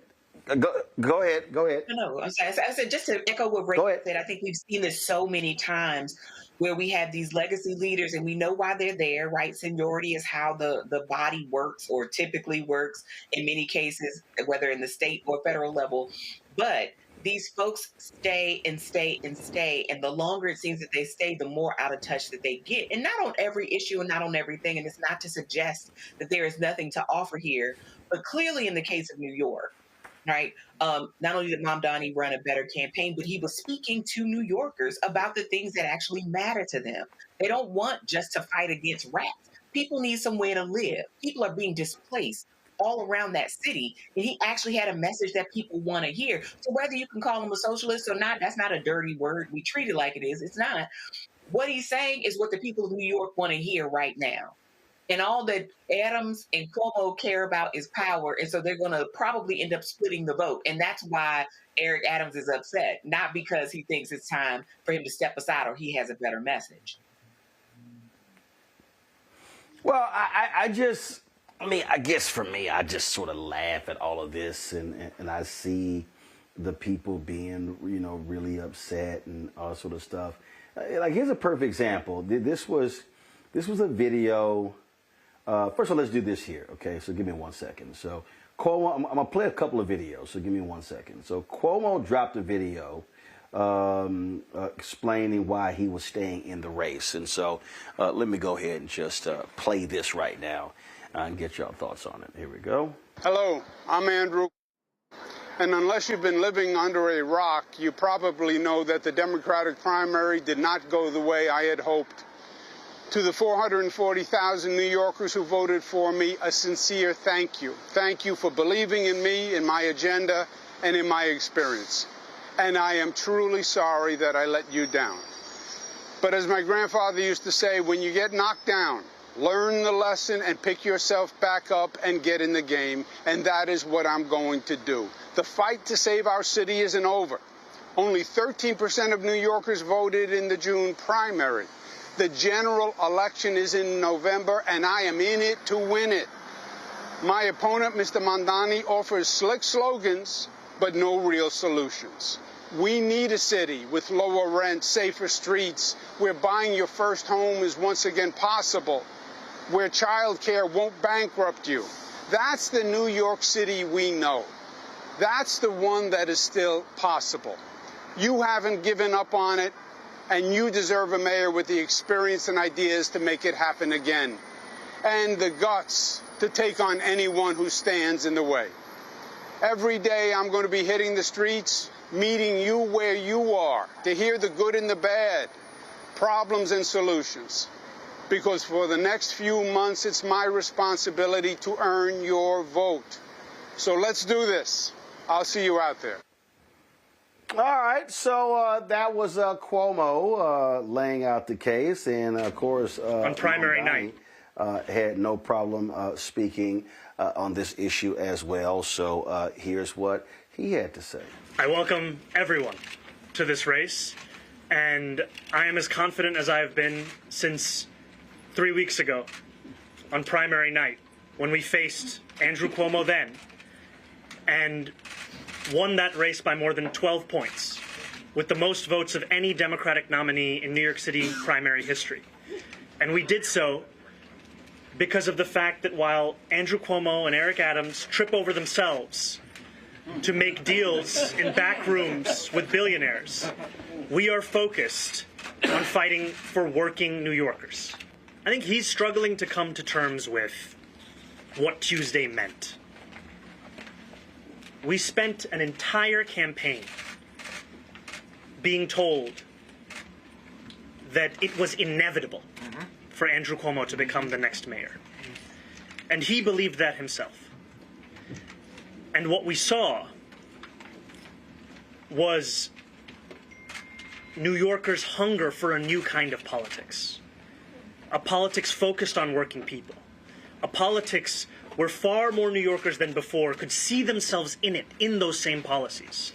go ahead. No, I'm sorry. I said, just to echo what Ray said, I think we've seen this so many times where we have these legacy leaders and we know why they're there, right? Seniority is how the body works or typically works in many cases, whether in the state or federal level. But these folks stay and stay and stay. And the longer it seems that they stay, the more out of touch that they get. And not on every issue and not on everything. And it's not to suggest that there is nothing to offer here, but clearly in the case of New York, right? Not only did Mamdani run a better campaign, but he was speaking to New Yorkers about the things that actually matter to them. They don't want just to fight against rats. People need somewhere to live. People are being displaced all around that city. And he actually had a message that people want to hear. So whether you can call him a socialist or not, that's not a dirty word. We treat it like it is. It's not. What he's saying is what the people of New York want to hear right now. And all that Adams and Cuomo care about is power. And so they're going to probably end up splitting the vote. And that's why Eric Adams is upset, not because he thinks it's time for him to step aside or he has a better message. Well, I guess for me, I just sort of laugh at all of this and I see the people being, you know, really upset and all sort of stuff. Like, here's a perfect example. This was a video. First of all, let's do this here, okay? So give me 1 second. So Cuomo, I'm going to play a couple of videos, so give me 1 second. So Cuomo dropped a video explaining why he was staying in the race. And so let me go ahead and just play this right now and get your thoughts on it. Here we go. Hello, I'm Andrew. And unless you've been living under a rock, you probably know that the Democratic primary did not go the way I had hoped. To the 440,000 New Yorkers who voted for me, a sincere thank you. Thank you for believing in me, in my agenda, and in my experience. And I am truly sorry that I let you down. But as my grandfather used to say, when you get knocked down, learn the lesson and pick yourself back up and get in the game. And that is what I'm going to do. The fight to save our city isn't over. Only 13% of New Yorkers voted in the June primary. The general election is in November, and I am in it to win it. My opponent, Mr. Mamdani, offers slick slogans, but no real solutions. We need a city with lower rent, safer streets, where buying your first home is once again possible, where childcare won't bankrupt you. That's the New York City we know. That's the one that is still possible. You haven't given up on it. And you deserve a mayor with the experience and ideas to make it happen again. And the guts to take on anyone who stands in the way. Every day I'm going to be hitting the streets, meeting you where you are, to hear the good and the bad, problems and solutions. Because for the next few months, it's my responsibility to earn your vote. So let's do this. I'll see you out there. All right, so that was Cuomo laying out the case, and of course, on primary night, had no problem speaking on this issue as well. So here's what he had to say. I welcome everyone to this race, and I am as confident as I have been since 3 weeks ago on primary night, when we faced Andrew Cuomo then, and won that race by more than 12 points, with the most votes of any Democratic nominee in New York City primary history. And we did so because of the fact that while Andrew Cuomo and Eric Adams trip over themselves to make deals in back rooms with billionaires, we are focused on fighting for working New Yorkers. I think he's struggling to come to terms with what Tuesday meant. We spent an entire campaign being told that it was inevitable for Andrew Cuomo to become the next mayor. And he believed that himself. And what we saw was New Yorkers' hunger for a new kind of politics. A politics focused on working people. A politics where far more New Yorkers than before could see themselves in it, in those same policies.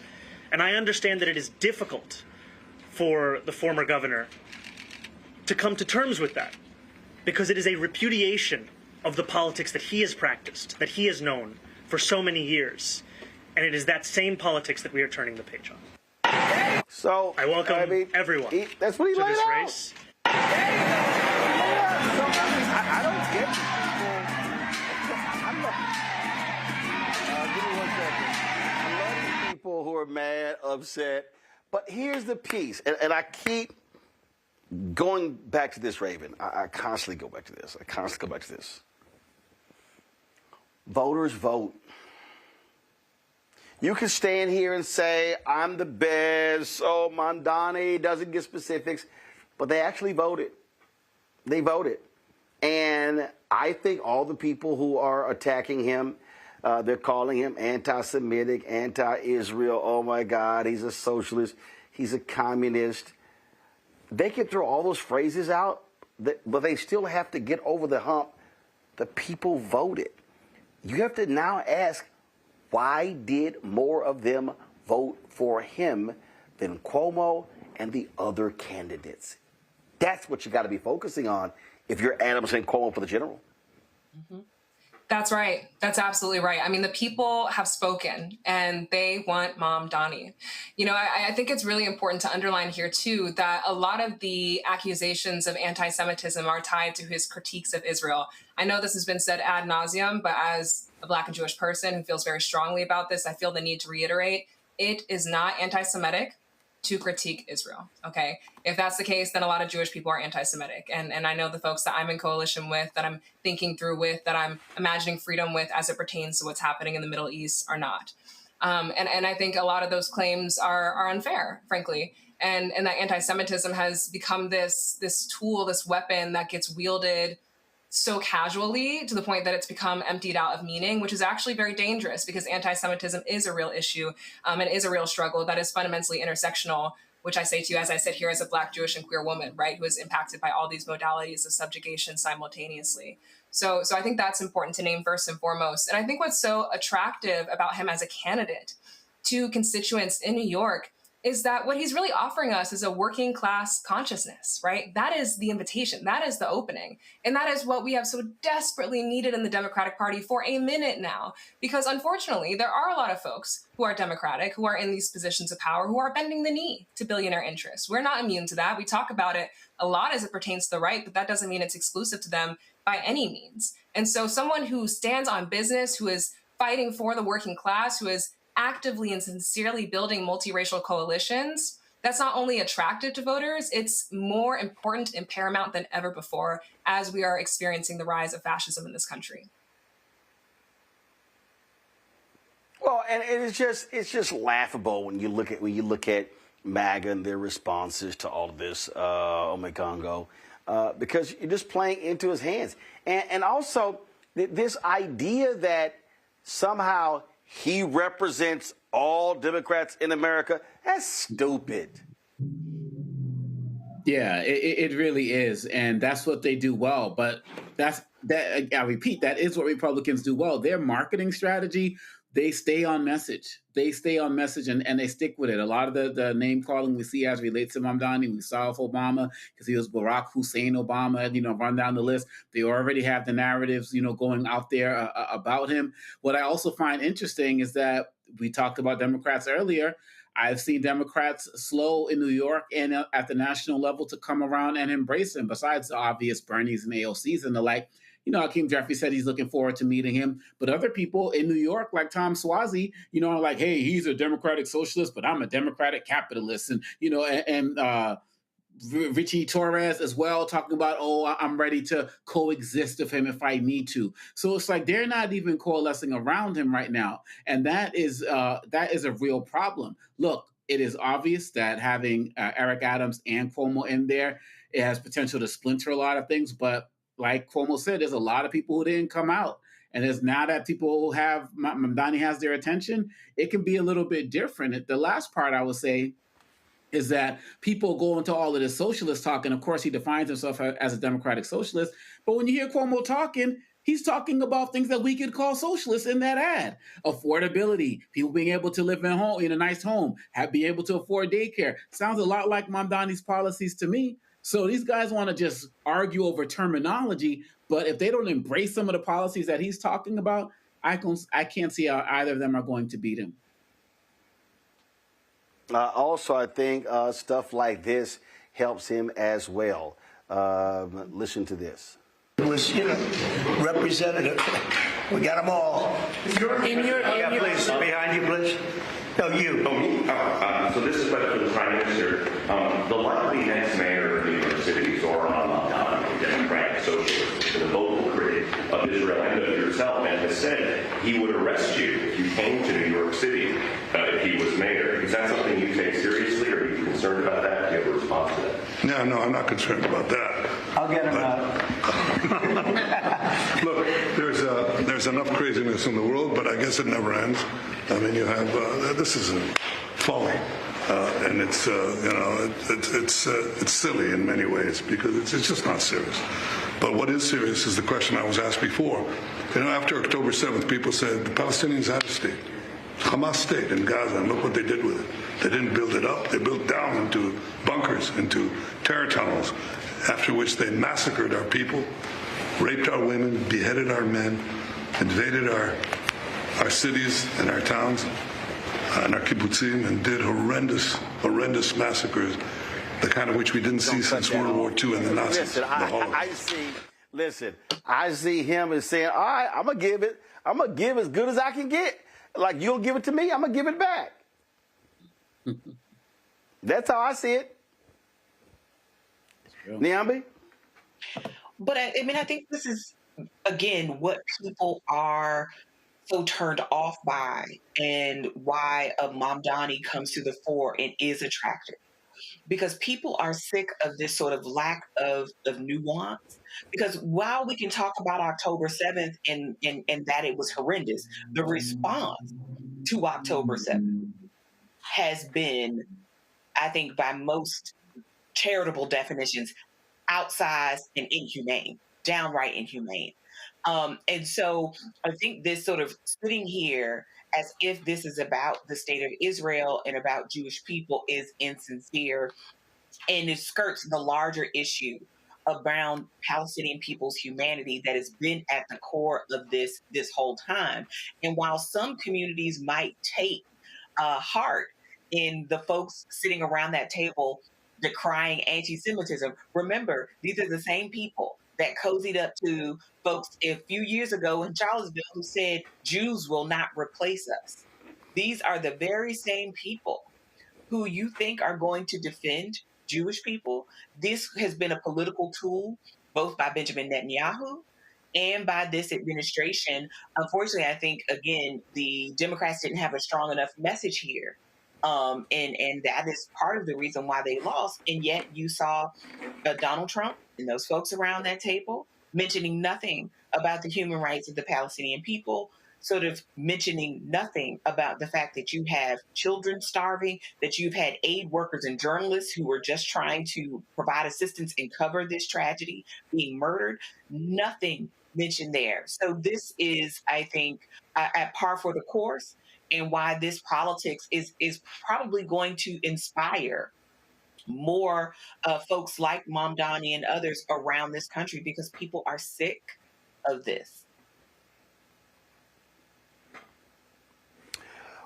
And I understand that it is difficult for the former governor to come to terms with that, because it is a repudiation of the politics that he has practiced, that he has known for so many years. And it is that same politics that we are turning the page on. So I welcome everyone that's what he to laid this out. race. I don't get people. Give me 1 second. I love these people who are mad, upset. But here's the piece, and I keep going back to this, Raven. I constantly go back to this. Voters vote. You can stand here and say, I'm the best, oh, Mondani doesn't get specifics, but they actually voted. They voted. And I think all the people who are attacking him, they're calling him anti-Semitic, anti-Israel, oh my God, he's a socialist, he's a communist. They can throw all those phrases out, but they still have to get over the hump. The people voted. You have to now ask, why did more of them vote for him than Cuomo and the other candidates? That's what you got to be focusing on if you're Adams and Cuomo for the general. Mm-hmm. That's right. That's absolutely right. I mean, the people have spoken and they want Mom Donnie. You know, I think it's really important to underline here, too, that a lot of the accusations of anti-Semitism are tied to his critiques of Israel. I know this has been said ad nauseum, but as a Black and Jewish person who feels very strongly about this, I feel the need to reiterate, it is not anti-Semitic to critique Israel, okay? If that's the case, then a lot of Jewish people are anti-Semitic. And I know the folks that I'm in coalition with, that I'm thinking through with, that I'm imagining freedom with as it pertains to what's happening in the Middle East are not. And I think a lot of those claims are unfair, frankly. And that anti-Semitism has become this tool, this weapon that gets wielded so casually to the point that it's become emptied out of meaning, which is actually very dangerous because anti-Semitism is a real issue and is a real struggle that is fundamentally intersectional, which I say to you, as I sit here as a Black, Jewish, and queer woman, right, who is impacted by all these modalities of subjugation simultaneously. So I think that's important to name first and foremost. And I think what's so attractive about him as a candidate to constituents in New York is that what he's really offering us is a working class consciousness, right? That is the invitation. That is the opening. And that is what we have so desperately needed in the Democratic Party for a minute now. Because unfortunately, there are a lot of folks who are Democratic, who are in these positions of power, who are bending the knee to billionaire interests. We're not immune to that. We talk about it a lot as it pertains to the right, but that doesn't mean it's exclusive to them by any means. And so someone who stands on business, who is fighting for the working class, who is actively and sincerely building multiracial coalitions, that's not only attractive to voters, it's more important and paramount than ever before as we are experiencing the rise of fascism in this country. Well, and it's just laughable when you look at MAGA and their responses to all of this, Omekongo, because you're just playing into his hands, and also this idea that somehow he represents all Democrats in America. That's stupid. Yeah, it really is, and that's what they do well. But I repeat, that is what Republicans do well. Their marketing strategy, they stay on message. They stay on message and they stick with it. A lot of the name calling we see as relates to Mamdani, we saw with Obama because he was Barack Hussein Obama, run down the list. They already have the narratives, going out there about him. What I also find interesting is that we talked about Democrats earlier. I've seen Democrats slow in New York and at the national level to come around and embrace him, besides the obvious Bernies and AOCs and the like. Hakeem Jeffries said he's looking forward to meeting him. But other people in New York, like Tom Suozzi, are like, hey, he's a Democratic socialist, but I'm a Democratic capitalist. And Richie Torres as well, talking about, I'm ready to coexist with him if I need to. So it's like they're not even coalescing around him right now. And that is a real problem. Look, it is obvious that having Eric Adams and Cuomo in there, it has potential to splinter a lot of things. But like Cuomo said, there's a lot of people who didn't come out. And as now that people have, Mamdani has their attention, it can be a little bit different. The last part I would say is that people go into all of this socialist talk, and of course he defines himself as a democratic socialist, but when you hear Cuomo talking, he's talking about things that we could call socialist in that ad. Affordability, people being able to live in a nice home, be able to afford daycare. Sounds a lot like Mamdani's policies to me. So these guys want to just argue over terminology, but if they don't embrace some of the policies that he's talking about, I can't see how either of them are going to beat him. Also, I think stuff like this helps him as well. Listen to this. It was, representative. We got them all. Please, behind you, please. No, you. Oh, me? So this is for the Prime Minister. The likely next mayor of New York City, Zoran Mamdani, a Democratic socialist, and a vocal critic of Israel and of yourself, and has said he would arrest you if you came to New York City if he was mayor. Is that something you take seriously, or are you concerned about that? Do you have a response to that? No, I'm not concerned about that. I'll get him out. Look, there's enough craziness in the world, but I guess it never ends. I mean, you have this is folly, and it's silly in many ways because it's just not serious. But what is serious is the question I was asked before. After October 7th, people said the Palestinians had a state, Hamas state in Gaza, and look what they did with it. They didn't build it up; they built down into bunkers, into terror tunnels, after which they massacred our people, raped our women, beheaded our men, invaded our cities and our towns and our kibbutzim, and did horrendous massacres, the kind of which we didn't see since World War II and the Nazis. Listen, I see him as saying, all right, I'm going to give as good as I can get. Like, you'll give it to me, I'm going to give it back. That's how I see it. Niambi? But I think this is, again, what people are so turned off by, and why a Mamdani comes to the fore and is attractive. Because people are sick of this sort of lack of nuance. Because while we can talk about October 7th and that it was horrendous, the response to October 7th has been, I think, by most charitable definitions, outsized and inhumane, downright inhumane. And so I think this sort of sitting here as if this is about the state of Israel and about Jewish people is insincere, and it skirts the larger issue around Palestinian people's humanity that has been at the core of this whole time. And while some communities might take heart in the folks sitting around that table decrying anti-Semitism, remember, these are the same people that cozied up to folks a few years ago in Charlottesville who said, Jews will not replace us. These are the very same people who you think are going to defend Jewish people. This has been a political tool, both by Benjamin Netanyahu and by this administration. Unfortunately, I think, again, the Democrats didn't have a strong enough message here. And that is part of the reason why they lost. And yet you saw Donald Trump and those folks around that table mentioning nothing about the human rights of the Palestinian people, sort of mentioning nothing about the fact that you have children starving, that you've had aid workers and journalists who were just trying to provide assistance and cover this tragedy being murdered. Nothing mentioned there. So this is, I think, at par for the course, and why this politics is probably going to inspire more folks like Mamdani and others around this country, because people are sick of this.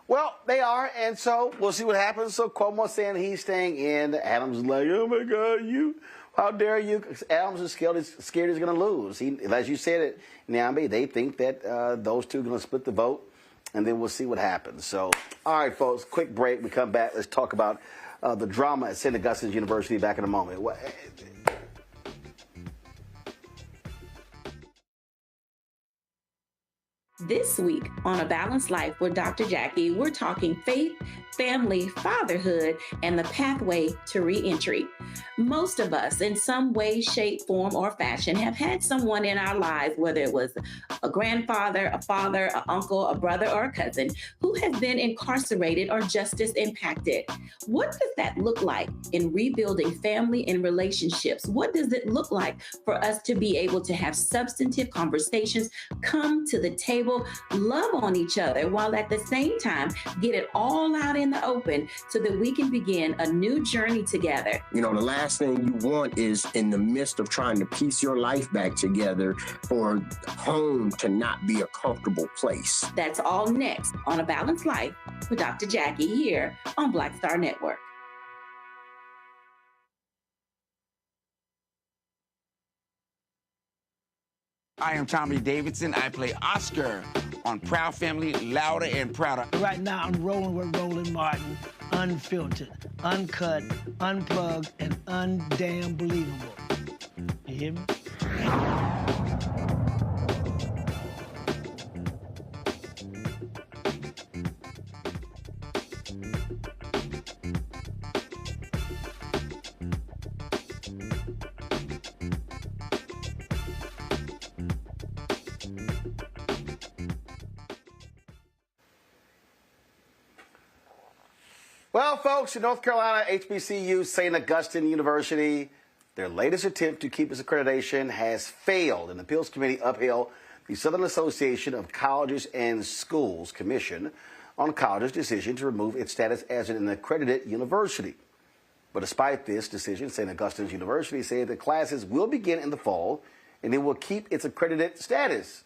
Well, they are, and so we'll see what happens. So Cuomo's saying he's staying in. Adams is like, oh my God, how dare you? Adams is scared he's going to lose. As you said it, Nyambe, they think that those two are going to split the vote, and then we'll see what happens. So, all right, folks, quick break. We come back. Let's talk about the drama at St. Augustine's University back in a moment. This week on A Balanced Life with Dr. Jackie, we're talking faith, family, fatherhood, and the pathway to reentry. Most of us, in some way, shape, form, or fashion, have had someone in our lives, whether it was a grandfather, a father, an uncle, a brother, or a cousin, who has been incarcerated or justice impacted. What does that look like in rebuilding family and relationships? What does it look like for us to be able to have substantive conversations, come to the table, love on each other, while at the same time get it all out in the open so that we can begin a new journey together? You know, the last thing you want is, in the midst of trying to piece your life back together, for home to not be a comfortable place. That's all next on A Balanced Life with Dr. Jackie here on Black Star Network. I am Tommy Davidson. I play Oscar on Proud Family, Louder and Prouder. Right now, I'm rolling with Roland Martin, unfiltered, uncut, unplugged, and undamn believable. You hear me? Well, folks, in North Carolina, HBCU St. Augustine University, their latest attempt to keep its accreditation has failed. An appeals committee upheld the Southern Association of Colleges and Schools Commission on college's decision to remove its status as an accredited university. But despite this decision, St. Augustine's University said that classes will begin in the fall and it will keep its accredited status.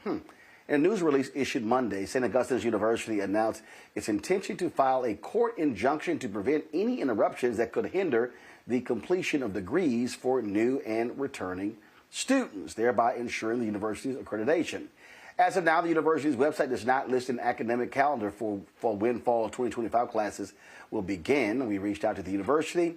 In a news release issued Monday, St. Augustine's University announced its intention to file a court injunction to prevent any interruptions that could hinder the completion of degrees for new and returning students, thereby ensuring the university's accreditation. As of now, the university's website does not list an academic calendar for when fall 2025 classes will begin. We reached out to the university,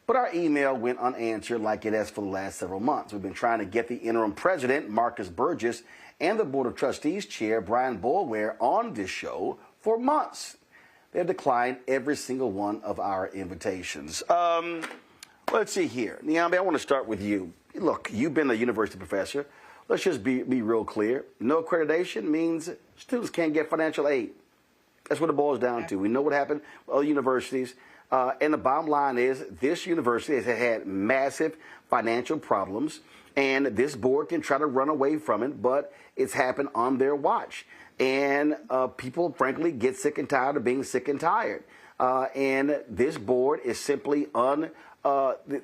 but our email went unanswered like it has for the last several months. We've been trying to get the interim president, Marcus Burgess, and the Board of Trustees Chair, Brian Boulware, on this show for months. They've declined every single one of our invitations. Let's see here. Nyambe, I want to start with you. Look, you've been a university professor. Let's just be real clear. No accreditation means students can't get financial aid. That's what it boils down to. We know what happened with other universities. And the bottom line is this university has had massive financial problems, and this board can try to run away from it, but it's happened on their watch. And people, frankly, get sick and tired of being sick and tired. And this board is simply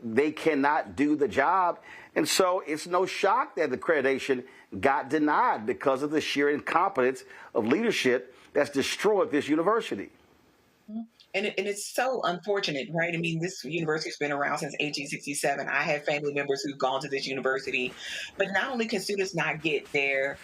they cannot do the job. And so it's no shock that the accreditation got denied because of the sheer incompetence of leadership that's destroyed this university. And it's so unfortunate, right? I mean, this university's been around since 1867. I have family members who've gone to this university. But not only can students not get their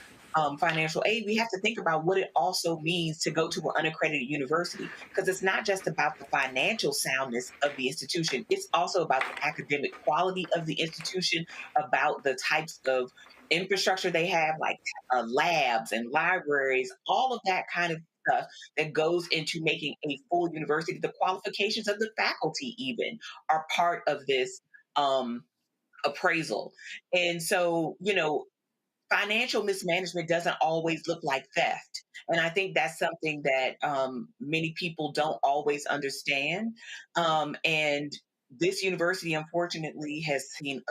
financial aid, we have to think about what it also means to go to an unaccredited university, because it's not just about the financial soundness of the institution. It's also about the academic quality of the institution, about the types of infrastructure they have, like labs and libraries, all of that kind of stuff that goes into making a full university. The qualifications of the faculty even are part of this appraisal. And so, financial mismanagement doesn't always look like theft. And I think that's something that many people don't always understand. And this university, unfortunately, has seen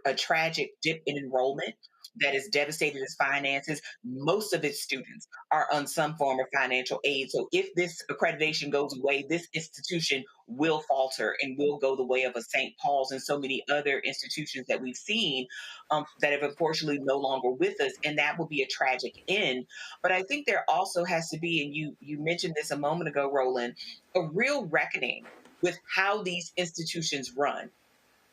a tragic dip in enrollment that has devastated its finances. Most of its students are on some form of financial aid. So if this accreditation goes away, this institution will falter and will go the way of a St. Paul's and so many other institutions that we've seen that have unfortunately no longer with us. And that will be a tragic end. But I think there also has to be, and you mentioned this a moment ago, Roland, a real reckoning with how these institutions run.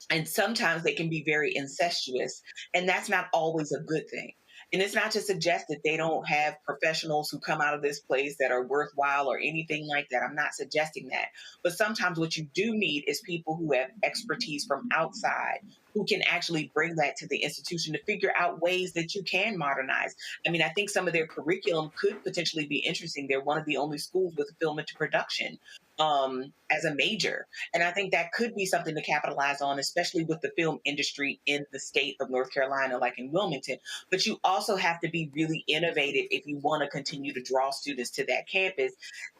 And sometimes they can be very incestuous, and that's not always a good thing. And it's not to suggest that they don't have professionals who come out of this place that are worthwhile or anything like that. I'm not suggesting that. But sometimes what you do need is people who have expertise from outside, who can actually bring that to the institution to figure out ways that you can modernize. I mean, I think some of their curriculum could potentially be interesting. They're one of the only schools with film into production as a major. And I think that could be something to capitalize on, especially with the film industry in the state of North Carolina, like in Wilmington. But you also have to be really innovative if you want to continue to draw students to that campus.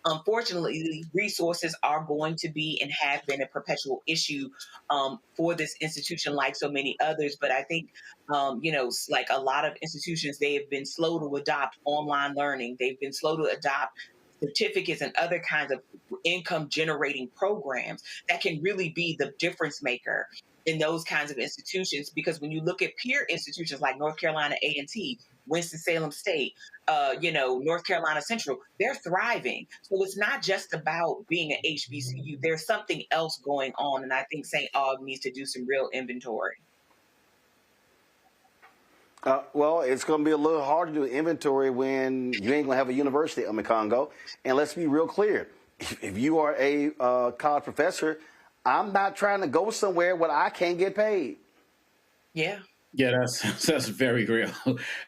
Unfortunately, resources are going to be and have been a perpetual issue for this institution, like so many others. But I think, like a lot of institutions, they have been slow to adopt online learning. They've been slow to adopt certificates and other kinds of income generating programs that can really be the difference maker in those kinds of institutions. Because when you look at peer institutions like North Carolina A&T, Winston-Salem State, North Carolina Central, they're thriving. So it's not just about being an HBCU. There's something else going on. And I think St. Aug needs to do some real inventory. Well, it's going to be a little hard to do inventory when you ain't going to have a university in the Congo. And let's be real clear. If you are a college professor, I'm not trying to go somewhere where I can't get paid. Yeah. Yeah, that's very real.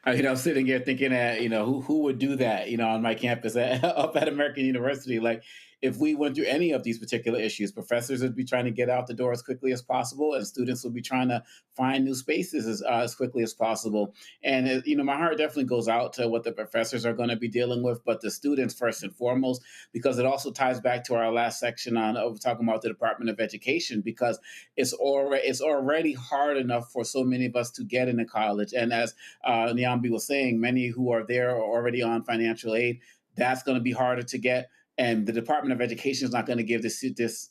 I'm sitting here thinking that, who would do that, on my campus up at American University. Like, if we went through any of these particular issues, professors would be trying to get out the door as quickly as possible, and students would be trying to find new spaces as quickly as possible. And, my heart definitely goes out to what the professors are going to be dealing with, but the students first and foremost, because it also ties back to our last section on talking about the Department of Education, because it's already hard enough for so many of us to get into college. And as Nyambi was saying, many who are there are already on financial aid. That's going to be harder to get. And the Department of Education is not going to give this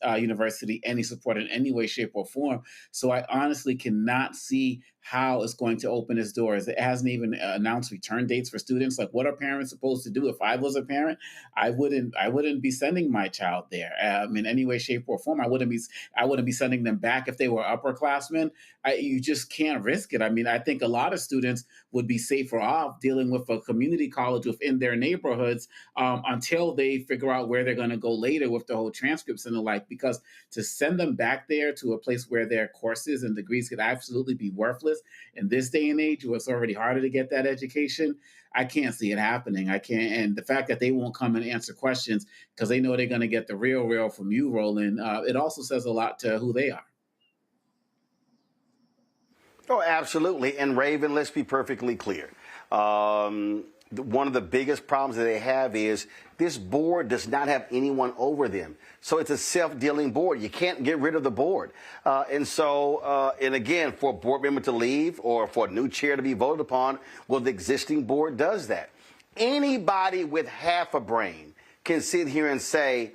university any support in any way, shape, or form. So I honestly cannot see how it's going to open its doors. It hasn't even announced return dates for students. Like, what are parents supposed to do? If I was a parent, I wouldn't be sending my child there in any way, shape, or form. I wouldn't be sending them back if they were upperclassmen. You just can't risk it. I think a lot of students would be safer off dealing with a community college within their neighborhoods until they figure out where they're going to go later with the whole transcripts and the like, because to send them back there to a place where their courses and degrees could absolutely be worthless in this day and age, where it's already harder to get that education, I can't see it happening. I can't. And the fact that they won't come and answer questions because they know they're going to get the real from you, Roland, it also says a lot to who they are. Oh, absolutely. And Raven, let's be perfectly clear. One of the biggest problems that they have is this board does not have anyone over them. So it's a self-dealing board. You can't get rid of the board. And again, for a board member to leave or for a new chair to be voted upon, well, the existing board does that. Anybody with half a brain can sit here and say,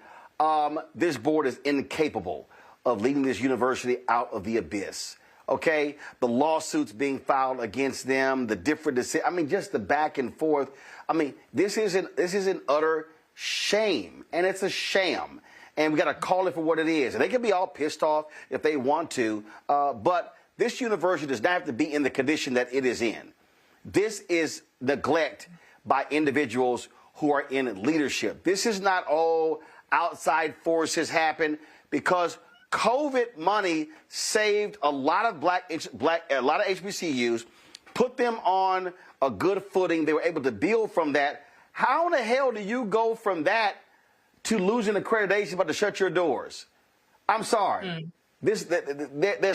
this board is incapable of leading this university out of the abyss. Okay, the lawsuits being filed against them, the different decisions, just the back and forth. This is an utter shame, and it's a sham. And we got to call it for what it is. And they can be all pissed off if they want to, but this university does not have to be in the condition that it is in. This is neglect by individuals who are in leadership. This is not all outside forces happen, because COVID money saved a lot of a lot of HBCUs put them on a good footing. They were able to build from that. How in the hell do you go from that to losing accreditation but to shut your doors? I'm sorry. There's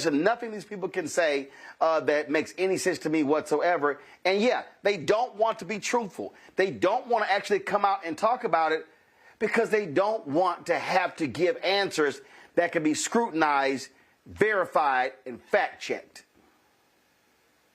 nothing these people can say that makes any sense to me whatsoever. And yeah, they don't want to be truthful. They don't want to actually come out and talk about it because they don't want to have to give answers that can be scrutinized, verified, and fact-checked.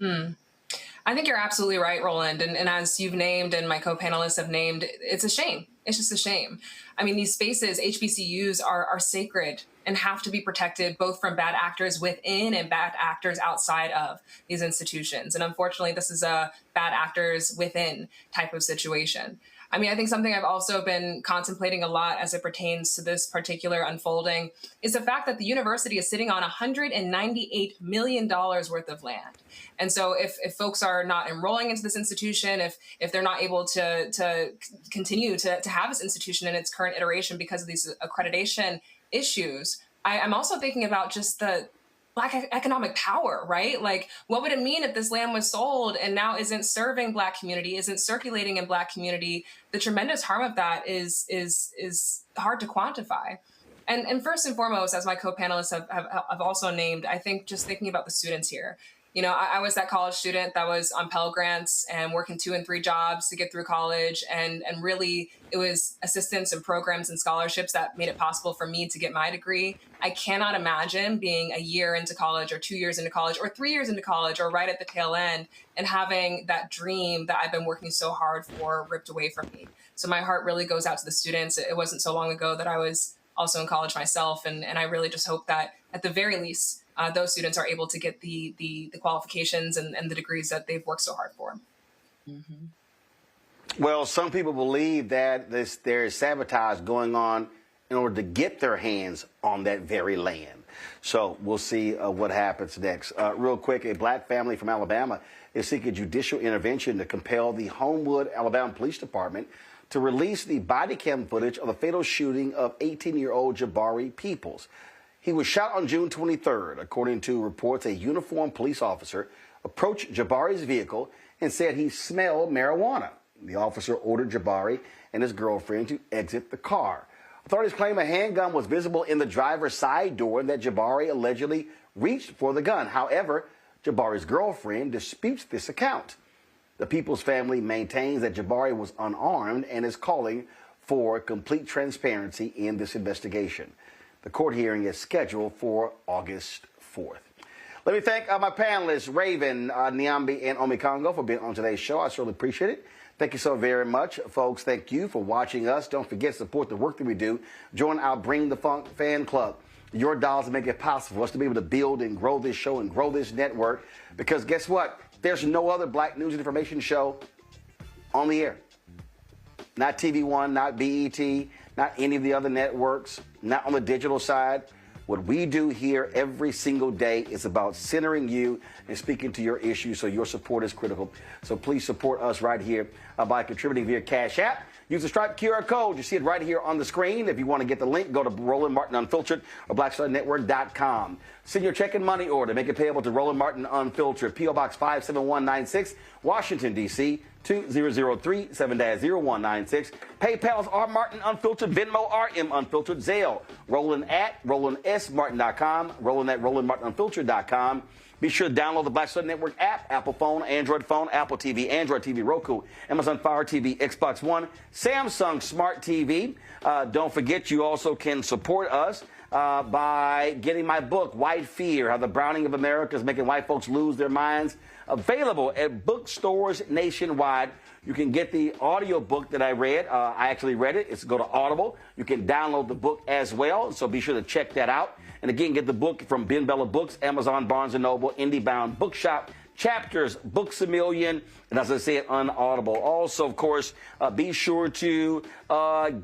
I think you're absolutely right, Roland. And as you've named and my co-panelists have named, it's a shame. It's just a shame. I mean, these spaces, HBCUs, are sacred and have to be protected both from bad actors within and bad actors outside of these institutions. And unfortunately, this is a bad actors within type of situation. I mean, I think something I've also been contemplating a lot as it pertains to this particular unfolding is the fact that the university is sitting on $198 million worth of land. And so if folks are not enrolling into this institution, if they're not able to continue to have this institution in its current iteration because of these accreditation issues, I'm also thinking about just the Black economic power, right? Like, what would it mean if this land was sold and now isn't serving Black community, isn't circulating in Black community? The tremendous harm of that is hard to quantify. And first and foremost, as my co-panelists have also named, I think just thinking about the students here. You know, I was that college student that was on Pell Grants and working 2 and 3 jobs to get through college. And really, it was assistance and programs and scholarships that made it possible for me to get my degree. I cannot imagine being a year into college or 2 years into college or 3 years into college or right at the tail end and having that dream that I've been working so hard for ripped away from me. So my heart really goes out to the students. It wasn't so long ago that I was also in college myself. And I really just hope that at the very least, those students are able to get the qualifications and the degrees that they've worked so hard for. Well, some people believe that there is sabotage going on in order to get their hands on that very land. So we'll see what happens next. Real quick, a Black family from Alabama is seeking judicial intervention to compel the Homewood, Alabama Police Department to release the body cam footage of the fatal shooting of 18-year-old Jabari Peoples. He was shot on June 23rd. According to reports, a uniformed police officer approached Jabari's vehicle and said he smelled marijuana. The officer ordered Jabari and his girlfriend to exit the car. Authorities claim a handgun was visible in the driver's side door and that Jabari allegedly reached for the gun. However, Jabari's girlfriend disputes this account. The Peoples family maintains that Jabari was unarmed and is calling for complete transparency in this investigation. The court hearing is scheduled for August 4th. Let me thank my panelists, Raven, Nyambi, and Omikongo, for being on today's show. I certainly appreciate it. Thank you so very much, folks. Thank you for watching us. Don't forget to support the work that we do. Join our Bring the Funk fan club. Your dollars make it possible for us to be able to build and grow this show and grow this network. Because guess what? There's no other Black news and information show on the air. Not TV One, not BET, not any of the other networks, not on the digital side. What we do here every single day is about centering you and speaking to your issues, so your support is critical. So please support us right here by contributing via Cash App. Use the Stripe QR code. You see it right here on the screen. If you want to get the link, go to Roland Martin Unfiltered or BlackStarNetwork.com. Send your check and money order. Make it payable to Roland Martin Unfiltered, P.O. Box 57196, Washington, D.C., 2003 7-0196. PayPal's R Martin Unfiltered, Venmo RM Unfiltered, Zelle, Roland at RolandSMartin.com, Roland at RolandMartinUnfiltered.com. Be sure to download the Black Star Network app, Apple phone, Android phone, Apple TV, Android TV, Roku, Amazon Fire TV, Xbox One, Samsung Smart TV. Don't forget, you also can support us by getting my book, White Fear, How the Browning of America is Making White Folks Lose Their Minds, available at bookstores nationwide. You can get the audio book that I read. I actually read it. It's go to Audible. You can download the book as well, so be sure to check that out. And again, get the book from Ben Bella Books, Amazon, Barnes & Noble, IndieBound Bookshop, Chapters, Books A Million, and as I said, on Audible. Also, of course, be sure to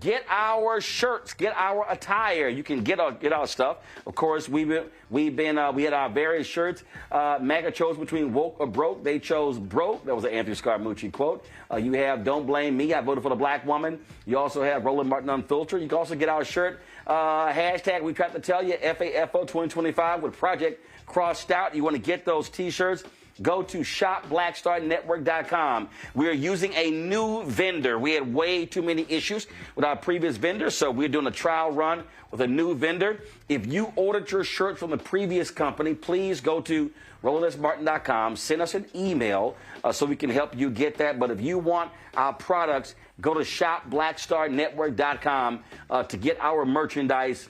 get our shirts, get our attire. You can get our stuff. Of course, we had our various shirts. MAGA chose between woke or broke. They chose broke. That was an Anthony Scaramucci quote. You have Don't Blame Me. I voted for the Black woman. You also have Roland Martin Unfiltered. You can also get our shirt. Hashtag we tried to tell you, FAFO 2025 with Project Crossed Out. You want to get those T-shirts. go to shopblackstarnetwork.com. We are using a new vendor. We had way too many issues with our previous vendor, so we're doing a trial run with a new vendor. If you ordered your shirt from the previous company, please go to RolandSMartin.com. Send us an email so we can help you get that. But if you want our products, go to shopblackstarnetwork.com to get our merchandise.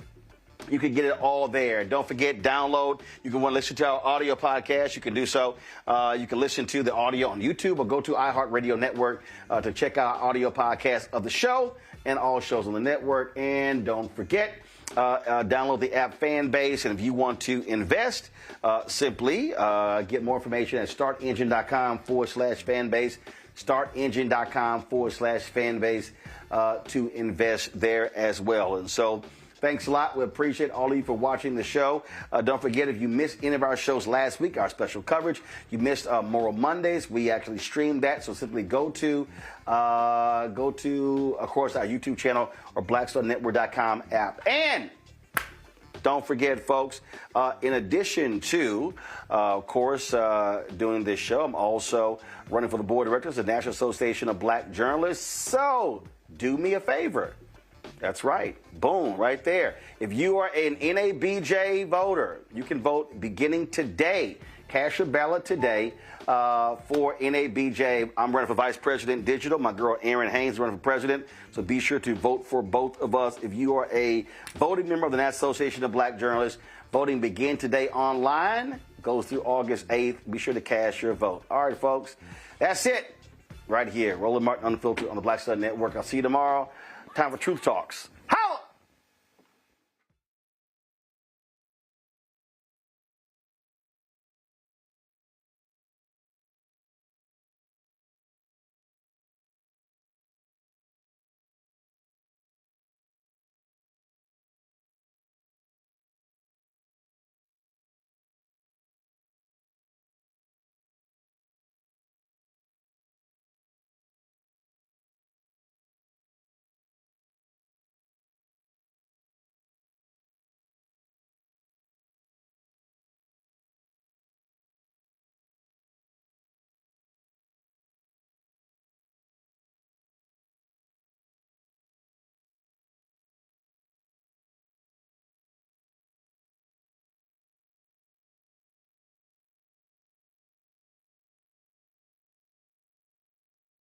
You can get it all there. Don't forget, download. You can want to listen to our audio podcast. You can do so. You can listen to the audio on YouTube or go to iHeartRadio Network to check out our audio podcast of the show and all shows on the network. And don't forget, download the app Fanbase. And if you want to invest, simply get more information at startengine.com/fanbase. Startengine.com/fanbase to invest there as well. And so, thanks a lot. We appreciate all of you for watching the show. Don't forget, if you missed any of our shows last week, our special coverage, you missed Moral Mondays. We actually streamed that. So simply go to, of course, our YouTube channel or BlackStarNetwork.com app. And don't forget, folks, in addition to, of course, doing this show, I'm also running for the board of directors of the National Association of Black Journalists. So do me a favor. That's right. Boom, right there. If you are an NABJ voter, you can vote beginning today. Cast your ballot today for NABJ. I'm running for Vice President Digital. My girl Erin Haynes is running for President. So be sure to vote for both of us. If you are a voting member of the National Association of Black Journalists, voting begin today online. Goes through August 8th. Be sure to cast your vote. All right, folks. That's it right here. Roland Martin Unfiltered on the Black Star Network. I'll see you tomorrow. Time for Truth Talks.